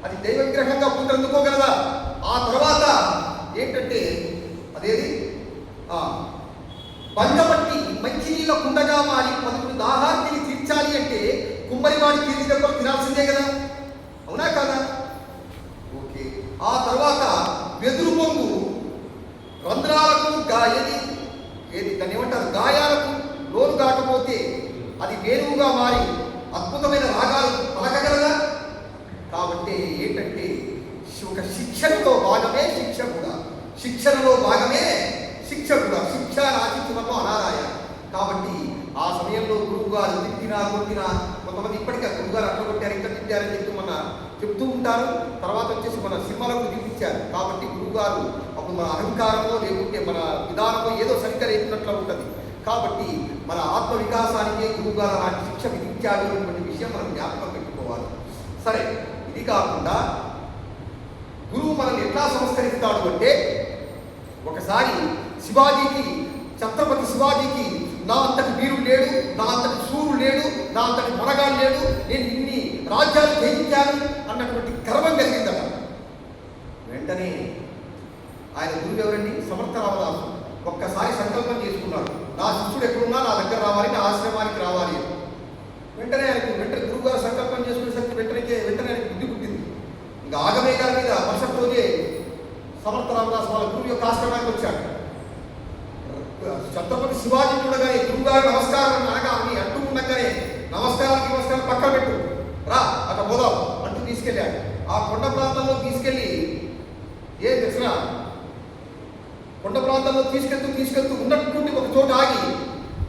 అది దైవ విగ్రహంగా పూజలు అందుకోగలదా? ఆ తర్వాత ఏంటంటే అదేది బండబట్టి మంచినీళ్ళ కుండగా మారి 10 దాహార్తిని తీర్చాలి అంటే కుమ్మరివాడి కీర్తి దెబ్బలు తినాల్సిందే కదా, అవునా కదా? ఓకే. ఆ తర్వాత వెదురు పొంగు రంధ్రాలకు ఏది దాన్ని ఏమంటారు, గాయాలకు లోను కాకపోతే అది వేణువుగా మారి అద్భుతమైన రాగాలు పలకగలదా? కాబట్టి ఏంటంటే ఒక శిక్షణలో భాగమే శిక్ష కూడా, శిక్షణలో భాగమే శిక్ష కూడా. శిక్ష రాజకీయంలో అనారాయ కొట్టినా కొంతమంది ఇప్పటికే గురుగారు అట్లా కొట్టారు ఇంకా తిట్టారని చెప్పి మన చెప్తూ ఉంటారు. తర్వాత వచ్చేసి మన సినిమాలకు చూపించారు. కాబట్టి గురువుగారు అప్పుడు మన అహంకారంలో లేకుంటే మన విధానంలో ఏదో సరిగ్గా లేకున్నట్లు ఉంటుంది. కాబట్టి మన ఆత్మ వికాసానికి గురువుగారు అలాంటి శిక్ష విధించాడు అనేటువంటి విషయం మనం జ్ఞాపకం పెట్టుకోవాలి. సరే, ఇది కాకుండా గురువు మనల్ని ఎట్లా సంస్కరిస్తాడు అంటే, ఒకసారి శివాజీకి, ఛత్రపతి శివాజీకి నా అంతటి వీరుడు లేడు, నా అంతటి సూర్యుడు లేడు, నా అంతటి మొనగాడు లేడు, నేను ఇన్ని రాజ్యాలు జయించాను అన్నటువంటి గర్వం కలిగిందట. వెంటనే ఆయన గురువు ఎవరండి? సమర్థ రామదాసు. ఒక్కసారి సంకల్పం చేసుకున్నాడు, నా శిష్యుడు ఎక్కడున్నా నా దగ్గర రావాలి, నా ఆశ్రమానికి రావాలి. వెంటనే గురువుగారు సంకల్పం చేసుకునేసరికి వెంటనే ఆయనకు బుద్ధి పుట్టింది. ఇంకా ఆగమేఘాల మీద మరుసటి రోజే సమర్థ రామదాస్ వాళ్ళ గురువు యొక్క ఆశ్రమానికి వచ్చాడు. ఛత్రపతి శివాజీ చూడగానే గురువుగారు నమస్కారం అనగా అని అంటూ ఉండగానే నమస్కారం పక్కన పెట్టు, రా అక్కడ పోదాం అంటూ తీసుకెళ్ళాడు. ఆ కొండ ప్రాంతంలో తీసుకెళ్ళి ఏం తెలిసిన కొండ ప్రాంతంలో తీసుకెళ్తూ ఉన్నటువంటి ఒక చోట ఆగి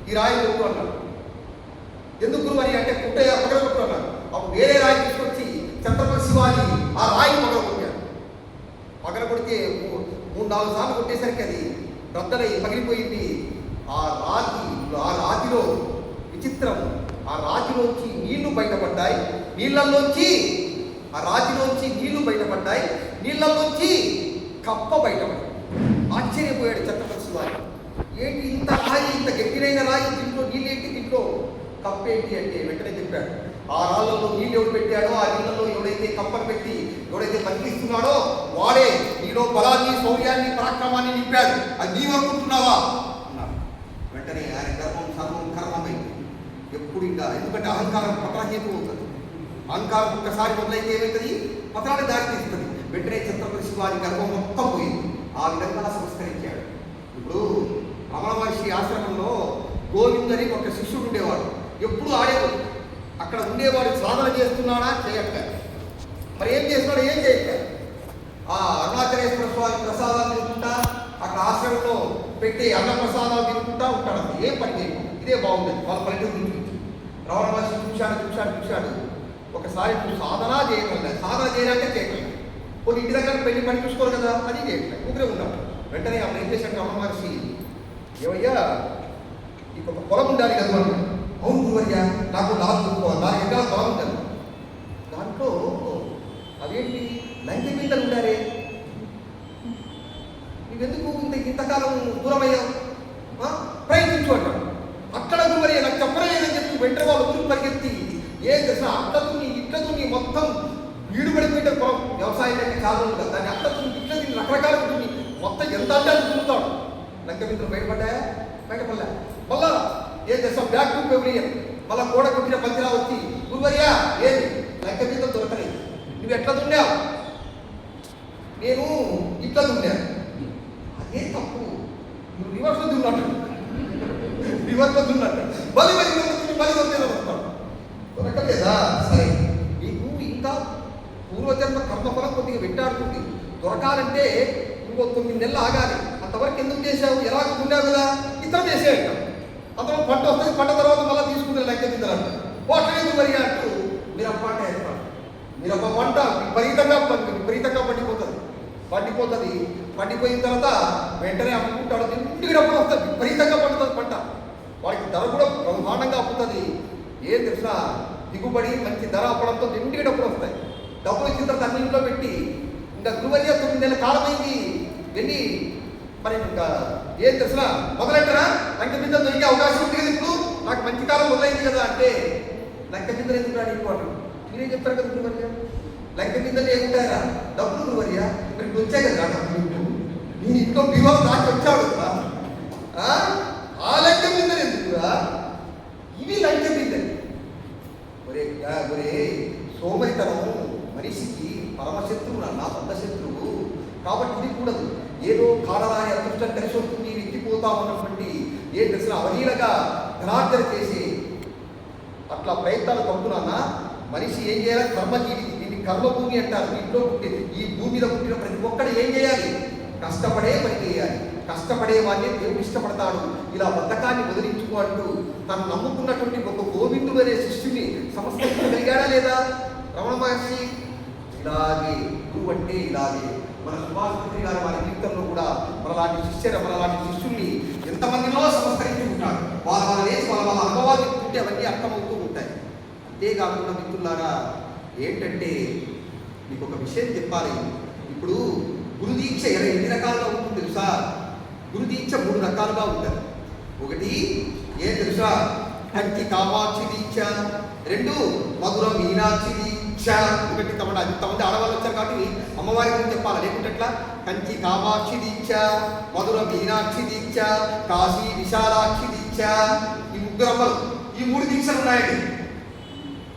ఈ రాయి కొట్టు అన్నాడు. ఎందుకు గురువు అని అంటే పగల కొట్టు అన్నాడు. అప్పుడు వేరే రాయి తీసుకొచ్చి ఛత్రపతి శివాజీ ఆ రాయిని పగలగొట్టాడు. పగలగొడితే 3-4 సార్లు కొట్టేసరికి అది రద్దలై పగిలిపోయింది. ఆ రాతిలో విచిత్రం, ఆ రాతిలోంచి నీళ్లు బయటపడ్డాయి, నీళ్ళల్లోంచి కప్ప బయటపడింది. ఆశ్చర్యపోయాడు ఛత్రపతి శివాజీ. ఏంటి ఇంత రాయి, ఇంత గట్టినైన రాయి, దీంట్లో నీళ్ళేంటి, దీంట్లో కప్పేంటి అంటే వెంటనే చెప్పాడు, ఆ రాళ్ళలో నీళ్ళు ఎవడు పెట్టాడో, ఆ నీళ్ళలో ఎవడైతే కప్పను పెట్టి ఎవడైతే బతికిస్తున్నాడో వాడే నీలో బలాన్ని, శౌర్యాన్ని, పరాక్రమాన్ని నింపాడు. అది నీవు అనుకుంటున్నావా అన్నాడు. వెంటనే ఆయన గర్వం సర్వం కర్మమైంది. ఎప్పుడు ఇంకా, ఎందుకంటే అహంకారం పతనహేతు అవుతుంది. అహంకారం ఒక్కసారి మొదలైతే ఏమవుతుంది? పతనాన్ని దారి తీస్తుంది. వెంటనే ఛత్రపతి శివాజీ గర్వం మొత్తం పోయింది. ఆ విధంగా సంస్కరించాడు. ఇప్పుడు రమణ మహర్షి ఆశ్రమంలో గోవిందని ఒక శిష్యుడు ఉండేవాడు. ఎప్పుడు ఆడేవాడు. అక్కడ ఉండేవాడు సాధన చేస్తున్నాడా, చేయట్లేదు. మరి ఏం చేస్తున్నాడు, ఏం చేయట్లేదు. ఆ అరుణాచలేశ్వర స్వామి ప్రసాదాలు తినుకుంటా, అక్కడ ఆశ్రమంలో పెట్టి అన్న ప్రసాదాలు తినుకుంటా ఉంటాడు. ఏం పని చేయకు, ఇదే బాగుంటుంది. వాళ్ళ పల్లెటూరు చూపించు. రమణ మహర్షి చూశాడు. ఒకసారి నువ్వు సాధన చేయాలంటే చేయగలదు. కొన్ని ఇంటి దగ్గర పెళ్లి పని చూసుకోరు కదా, అది చేయట్లేదు. ఊపిరే ఉన్నాడు. వెంటనే అప్పుడు ఏం చేశాడు రమణ మహర్షి, ఏవయ్యా నీకు ఒక పొలం ఉండాలి కదా అన్నాడు. అవును గురువయ్యా, నాకు 4 ఎకరాల పొలం ఉంటుంది. దాంట్లో అదేంటి లంకె బిందెలు ఉండారే, నువ్వెందుకు ఇంతకాలం దూరమయ్యావు, ప్రయత్నించు అంటాడు. అక్కడ గురువయ్యా నాకు చెప్పలేదని చెప్పి వెంటనే వాళ్ళు ఊరికి పరిగెత్తి ఏం చేసినా ఇట్లతో మొత్తం వీడు పడిపోయిన పొలం. వ్యవసాయం అంటే చాలా ఉంది కదా, దాన్ని అట్లతో ఇట్లా రకరకాల ఉంటుంది. మొత్తం ఎంత అంటే అది తిరుగుతాడు. లంక బిందెలు బయటపడలే. మళ్ళా ఏం చేస్తాం, బ్యాక్ టు పెవిలియన్. మళ్ళీ కోడ కొట్టిన పందిరా వచ్చి, గురువర్యా ఏది లంక బిందెలు దొరకలేదు, నువ్వు ఎట్లా దున్నావు, నేను ఇట్లా దున్నాను. అదే తప్పు, నువ్వు రివర్స్లో దున్నట్టు మళ్ళీ వస్తాడు. దొరకలేదా? సరే, నీకు ఇంకా పూర్వజన్మ కర్మఫలం కొద్దిగా వెంటాడుతుంది. దొరకాలంటే ఇంకో 9 నెలలు ఆగాలి. అంతవరకు ఎందుకు చేశావు, ఎలా ఉన్నావు కదా, ఇతర చేసేయంట. అందులో పంట వస్తుంది, పంట తర్వాత మళ్ళీ తీసుకుంటారు లెక్క తింటారు. వాటలేదు మరి అంటూ మిరప పంట వేస్తాడు. మిరప పంట విపరీతంగా పండిపోయిన తర్వాత వెంటనే అమ్ముకుంటాడు. ఇంటికి డబ్బులు వస్తుంది, విపరీతంగా పండుతుంది పంట. వాడికి ధర కూడా బ్రహ్మాండంగా అప్పుతుంది. ఏం తెలిసినా దిగుబడి మంచి ధర అప్పడంతో ఇంటికి డబ్బులు వస్తాయి. డబ్బులు ఇచ్చిన తర్వాత అన్ని ఇంట్లో పెట్టి ఇంకా గురువర్య 9 నెలల కాలమైంది వెళ్ళి మరి ఇంకా ఏం తెలిసినా మొదలెట్టరా లంక బిందెలు దొరికే అవకాశం ఉంది కదా, ఇప్పుడు నాకు మంచి కాలం మొదలైంది కదా అంటే, లంక బిందెలు ఎందుకు రాని ఇంపార్టెంట్ మీరేం చెప్తారు కదా గురువర్య, లంక బిందెలు ఏముంటాయరా, డబ్బులు గురువర్య మరి వచ్చాయి కదా డబ్బులు, నేను ఇంట్లో బివాలు దాచి వచ్చాడు కదా, ఆ లంక బిందెలు ఎందుకురా, ఇవి లంక బిందెలు. ఒరే సోమరితనం మనిషికి పరమశత్రువు, నా పెద్ద శత్రువు. కాబట్టి ఇది కూడదు. ఏదో కాలరాని అదృష్టం కలిసి వస్తుంది, ఎత్తిపోతామన్నటువంటి ఏ తెలిసిన అవలీలగా ధనార్జన చేసి అట్లా ప్రయత్నాలు తప్పుతున్నా మనిషి ఏం చేయాలి, కర్మజీవి. దీన్ని కర్మభూమి అంటారు. ఇంట్లో పుట్టింది ఈ భూమి మీద పుట్టిన ప్రతి ఒక్కరు ఏం చేయాలి, కష్టపడే పని చేయాలి. కష్టపడేవాడిని దేవుడు ఇష్టపడతాడు, ఇలా బద్ధకాన్ని వదిలించుకో అంటూ తను నమ్ముకున్నటువంటి ఒక గోవిందుడు అనే శిష్యుని సమస్యగలిగాడా లేదా రమణ మహర్షి? ఇలాగే గురువు అంటే ఇలాగే. మన సుభాష్ గారు వారి జీవితంలో కూడా మనలాంటి శిష్యుల్ని ఎంతమందిలో సంస్కరించుకుంటారు. వాళ్ళ వేసి వాళ్ళ అనుభవాలు చెప్పుకుంటే అవన్నీ అర్థమవుతూ ఉంటాయి. అంతేకాకుండా మిత్రులారా, ఏంటంటే మీకు ఒక విషయం చెప్పాలి. ఇప్పుడు గురుదీక్ష ఎన్ని రకాలుగా ఉంటుంది తెలుసా? గురుదీక్ష 3 రకాలుగా ఉంటుంది. ఒకటి ఏం తెలుసా? కంచి కామాక్షి దీక్ష. 2 మధుర మీనాక్షి దీక్ష. ఎందుకంటే ఇంతమంది ఆడవాళ్ళు వచ్చారు కాబట్టి అమ్మవారి గురించి చెప్పాలి, లేకుంటే ఎట్లా? కంచి కామాక్షి దీక్ష, మధుర మీనాక్షి దీక్ష, కాశీ విశాలాక్షి దీక్ష. ఈ 3 అమ్మలు, ఈ 3 దీక్షలు ఉన్నాయండి.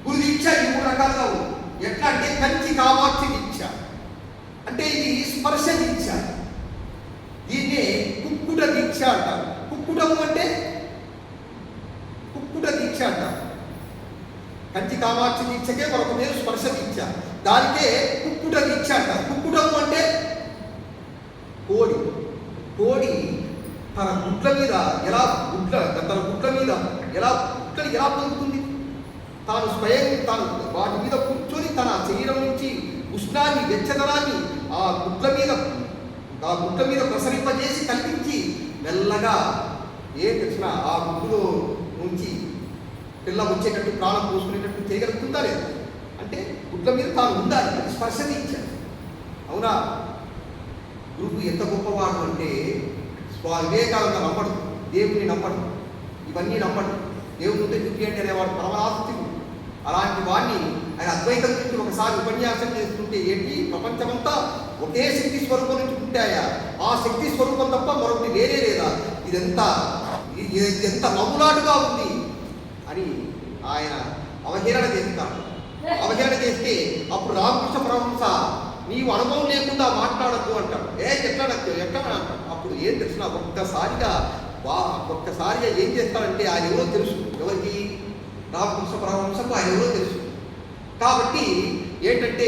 గురు దీక్ష ఈ 3 రకాలుగా ఉంది. ఎట్లా అంటే కంచి కామాక్షి దీక్ష అంటే ఇది స్పర్శ దీక్ష. దీన్నే కుక్కుట దీక్ష అంటారు. కుక్కుటము అంటే కుక్కుట దీక్ష అంటారు. కంచి కామాక్షి దీక్షకే మరొక పేరు స్పర్శ దీక్ష, దానికే కుక్కుట దీక్ష అంటారు. కుక్కుటము అంటే కోడి తన గుడ్ల మీద ఎలా గుడ్లని ఎలా పొందుతుంది? తాను స్వయం వాటి మీద కూర్చొని తన శరీరం నుంచి ఉష్ణాన్ని, వెచ్చదనాన్ని ఆ గుడ్ల మీద ప్రసరింపజేసి కల్పించి మెల్లగా తెలిసిన ఆ గుడ్డులో నుంచి పిల్ల వచ్చేటట్టు ప్రాణం పోసుకునేటట్టు చేయగలుగుతుందా లేదా? అంటే గుడ్ల మీద తాను ఉండాలి, అది స్పర్శని ఇచ్చాడు. అవునా? గురువు ఎంత గొప్పవాడు అంటే వివేకానంద నమ్మడు, దేవుని నమ్మడు, ఇవన్నీ నమ్మడు. దేవుని ఉంటే దుఃఖి అంటే అనేవాడు పరమనాస్తికుడు. అలాంటి వాడిని ఆయన అద్వైతం గురించి ఒకసారి ఉపన్యాసం చేస్తుంటే ఏంటి, ప్రపంచమంతా ఒకే శక్తి స్వరూపం నుంచి ఉంటాయా? ఆ శక్తి స్వరూపం తప్ప మరొకటి వేరే లేదా? ఇదెంత నవ్వులాటుగా ఉంది అని ఆయన అవహేళన చేస్తాడు. అవహేళన చేస్తే అప్పుడు రామకృష్ణ పరమహంస నీవు అనుభవం లేకుండా మాట్లాడద్దు అంటాడు. ఎట్లా అంటాడు. అప్పుడు ఏం తెలిసిన ఒక్కసారిగా ఏం చేస్తాడంటే ఆయన ఎవరో తెలుసు. ఎవరికి? రామకృష్ణ పరమహంసకు ఆయన ఎవరో తెలుసు. కాబట్టి ఏంటంటే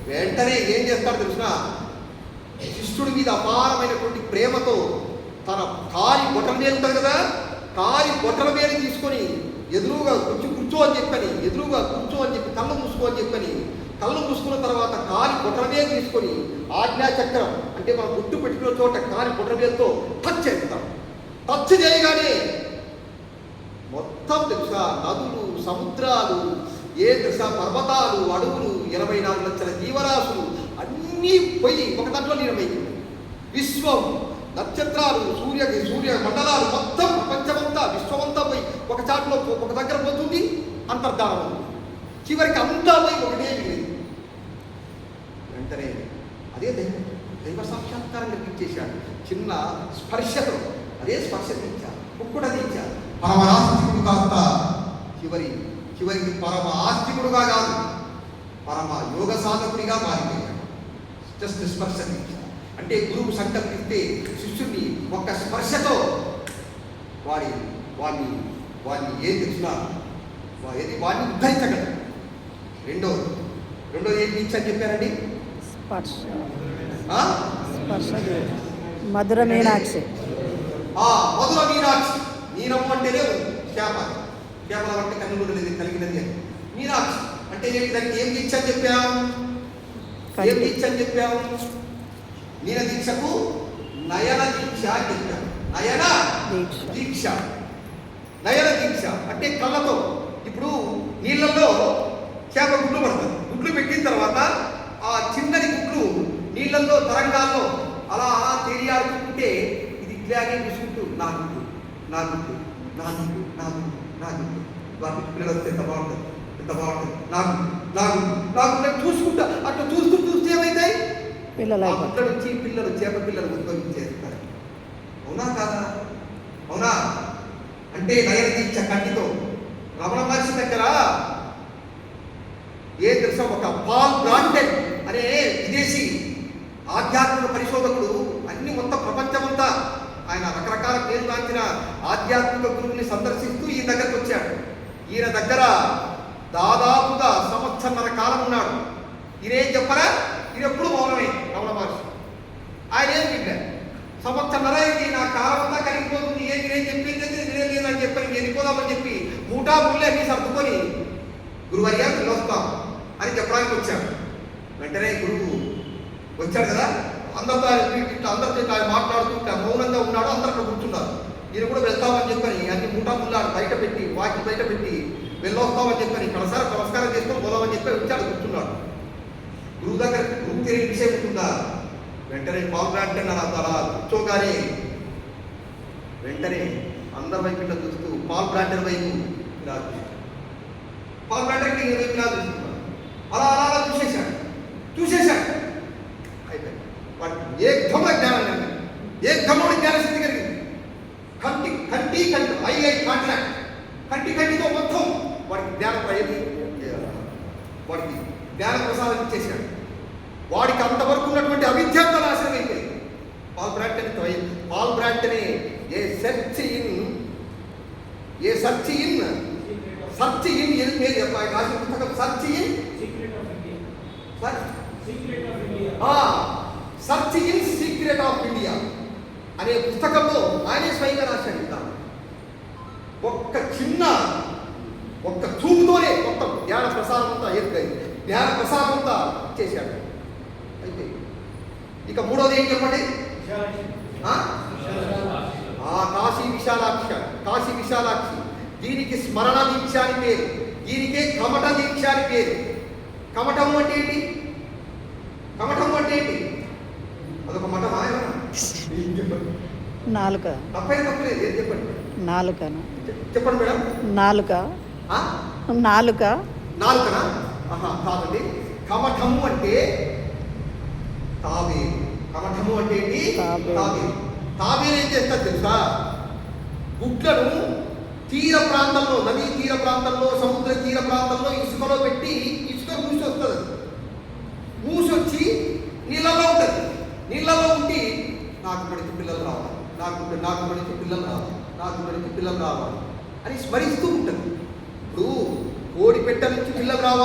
వెంటనే ఏం చేస్తాడో తెలిసిన, శిష్యుడి మీద అపారమైనటువంటి ప్రేమతో తన కాలి బొట్టల మీద ఉంటుంది కదా, కాలి బొట్టల మీద తీసుకొని ఎదురుగా కూర్చో అని చెప్పని, కళ్ళు మూసుకో అని చెప్పని, కళ్ళు మూసుకున్న తర్వాత కాలి బొట్టల మీద తీసుకొని ఆజ్ఞాచక్రం అంటే మనం గుట్టు పెట్టుకున్న చోట కాలి బొట్టల మీదతో టచ్ చేస్తాం. టచ్ చేయగానే మొత్తం తెలుసా నదులు, సముద్రాలు, తెలుసా పర్వతాలు, అడవులు, 84 లక్షల జీవరాశులు అన్నీ పోయి ఒక దాంట్లో లీనమైంది. విశ్వం, నక్షత్రాలు, సూర్య మండలాలు మొత్తం ప్రపంచమంతా, విశ్వమంతా పోయి ఒక చాట్లో ఒక దగ్గర పోతుంది, అంతర్ధానం. చివరికి అంతా పోయి ఒకటే మిగిలింది. వెంటనే అదే దైవ సాక్షాత్కారం కల్పించేశాడు. చిన్న స్పర్శతో, అదే స్పర్శ దీక్ష, కుక్కుట దీక్ష. పరమనాస్తికుడు కాస్త చివరికి పరమ ఆస్తికుడుగా కాదు, పరమ యోగ సాధకుడిగా మారిపోయాడు. జస్ట్ స్పర్శ దీక్ష అంటే గురువు సంకల్పిస్తే శిష్యుడిని ఒక్క స్పర్శతో వాడిని ఏం తెలిసినా వాడిని ఉద్ధరించగలరు. రెండోది ఏం దీక్ష అని చెప్పారండి? స్పర్శ మధుర మీనాక్షి. మధుర మీనాక్షి. మీనము అంటేనే కేవలం అంటే కన్నులు కలిగినది అని. మీనాక్షి అంటే దానికి ఏం దీక్ష అని చెప్పాము? మీన దీక్షకు నయన దీక్ష అని చెప్పాము. నయన దీక్ష అంటే కళ్ళతో. ఇప్పుడు నీళ్ళల్లో చేప గుడ్లు పడుతుంది. గుడ్లు పెట్టిన తర్వాత ఆ చిన్నది గుడ్లు నీళ్ళల్లో తరంగాల్లో అలా తేలియాడుతుంటే ఇది ఇట్లాగే చూసుకుంటూ నా గుడ్లు వాటి పిల్లలు వస్తే ఎంత బాగుంటుంది నాకు చూసుకుంటా. అట్లా చూస్తే ఏమైతాయి? పిల్లలు చేప పిల్లలు ఉద్భవించేస్తారు. అవునా కాదా? అవునా? అంటే నయన దీక్ష కంటితో. రమణ మహర్షి దగ్గర తెలుసా, ఒక పాల్ బ్రాండెడ్ అనే విదేశీ ఆధ్యాత్మిక పరిశోధకుడు అన్ని మొత్తం ప్రపంచమంతా ఆయన రకరకాల పేరు లాంచిన ఆధ్యాత్మిక గురువుని సందర్శిస్తూ ఈయన దగ్గరకు వచ్చాడు. ఈయన దగ్గర దాదాపుగా 1.5 సంవత్సరాల కాలం ఉన్నాడు. ఈయనేం చెప్పరా? ఈయన ఎప్పుడు మౌనమే రమణ మహర్షి. ఆయన ఏం విన్నాడు? సంవత్సరన్నర అయింది, నా కాలం అంతా కరిగిపోతుంది, నేను చెప్పింది లేదని చెప్పని వెళ్ళిపోదామని చెప్పి మూటా ముళ్ళే అన్ని సర్దుకొని గురువయ్యా వస్తాం అని చెప్పడానికి వచ్చాను. వెంటనే గురువు వచ్చాడు కదా, అందరితో అందరితో మాట్లాడుతూ మౌనంగా ఉన్నాడు. అందరూ అక్కడ కూర్చున్నారు. నేను కూడా వెళ్తామని చెప్పని అన్ని మూటా ముళ్ళాడు బయట పెట్టి వాకి బయట పెట్టి వెళ్ళొస్తామని చెప్పని కడసారి నమస్కారం చేసుకొని పోదామని చెప్పి వచ్చాడు, కూర్చున్నాడు. గురువు దగ్గర గురువు తెలియని విషయం ఉంటుందా? వెంటనే పాల్ బ్రాంటన్ అలా కూర్చోగానే వెంటనే అందరి వైపు ఇట్లా చూస్తూ పాల్ బ్రాంటన్ వైపు ఇలా చూస్తాడు. పాల్ బ్రాంటన్ వైపు ఇలా చూస్తున్నాడు. అలా అలా అలా చూసేశాడు. అయిపోయింది. వాటి ఏకమ జ్ఞానం కలిగింది, ఏకమ జ్ఞానశక్తి కలిగింది. కంటి ఐ కాంట్రాక్ట్ కంటితో మొత్తం వాడికి వాడికి జ్ఞాన ప్రసాదం ఇచ్చేసాడు. వాడికి అంతవరకు ఉన్నటువంటి అవిద్యంత నాశనం అయిపోయింది. పాల్ బ్రాంటనే ఏ సెర్చ్ ఇన్ రాసిన పుస్తకం search in secret of India అనే పుస్తకంలో ఆయనే స్వయంగా రాశాడు. ఒక్క చూపుతోనే మొత్తం జ్ఞాన ప్రసాదం అంతా జ్ఞాన ప్రసాదం అంతా చేశాడు. అయితే ఇక మూడోది ఏం చెప్పండి? కాశీ విశాలాక్షి. దీనికి స్మరణ దీక్ష అని పేరు, దీనికే కమట దీక్ష అని పేరు. కమటం అంటే ఏంటి? అదొక మఠమా? నాలుక. తప్పలేదు, ఏం చెప్పండి? నాలుకనా? చెప్పండి మేడం. నాలుకనా? కాదండి. కమఠము అంటే తాబేలు. కమఠము అంటే ఏంటి? తాబేలు ఏం చేస్తారు తెలుసా? గుడ్లను తీర ప్రాంతంలో, నదీ తీర ప్రాంతంలో, సముద్ర తీర ప్రాంతంలో ఇసుకలో పెట్టి ఇసుక మూసి వస్తుంది. మూసొచ్చి నీళ్ళలో ఉంటుంది. నీళ్ళలో ఉండి నాకు పడితే పిల్లలు రావాలి అని స్మరిస్తూ ఉంటుంది. ఇప్పుడు కోడి పెట్ట నుంచి పిల్లలు రావాలి.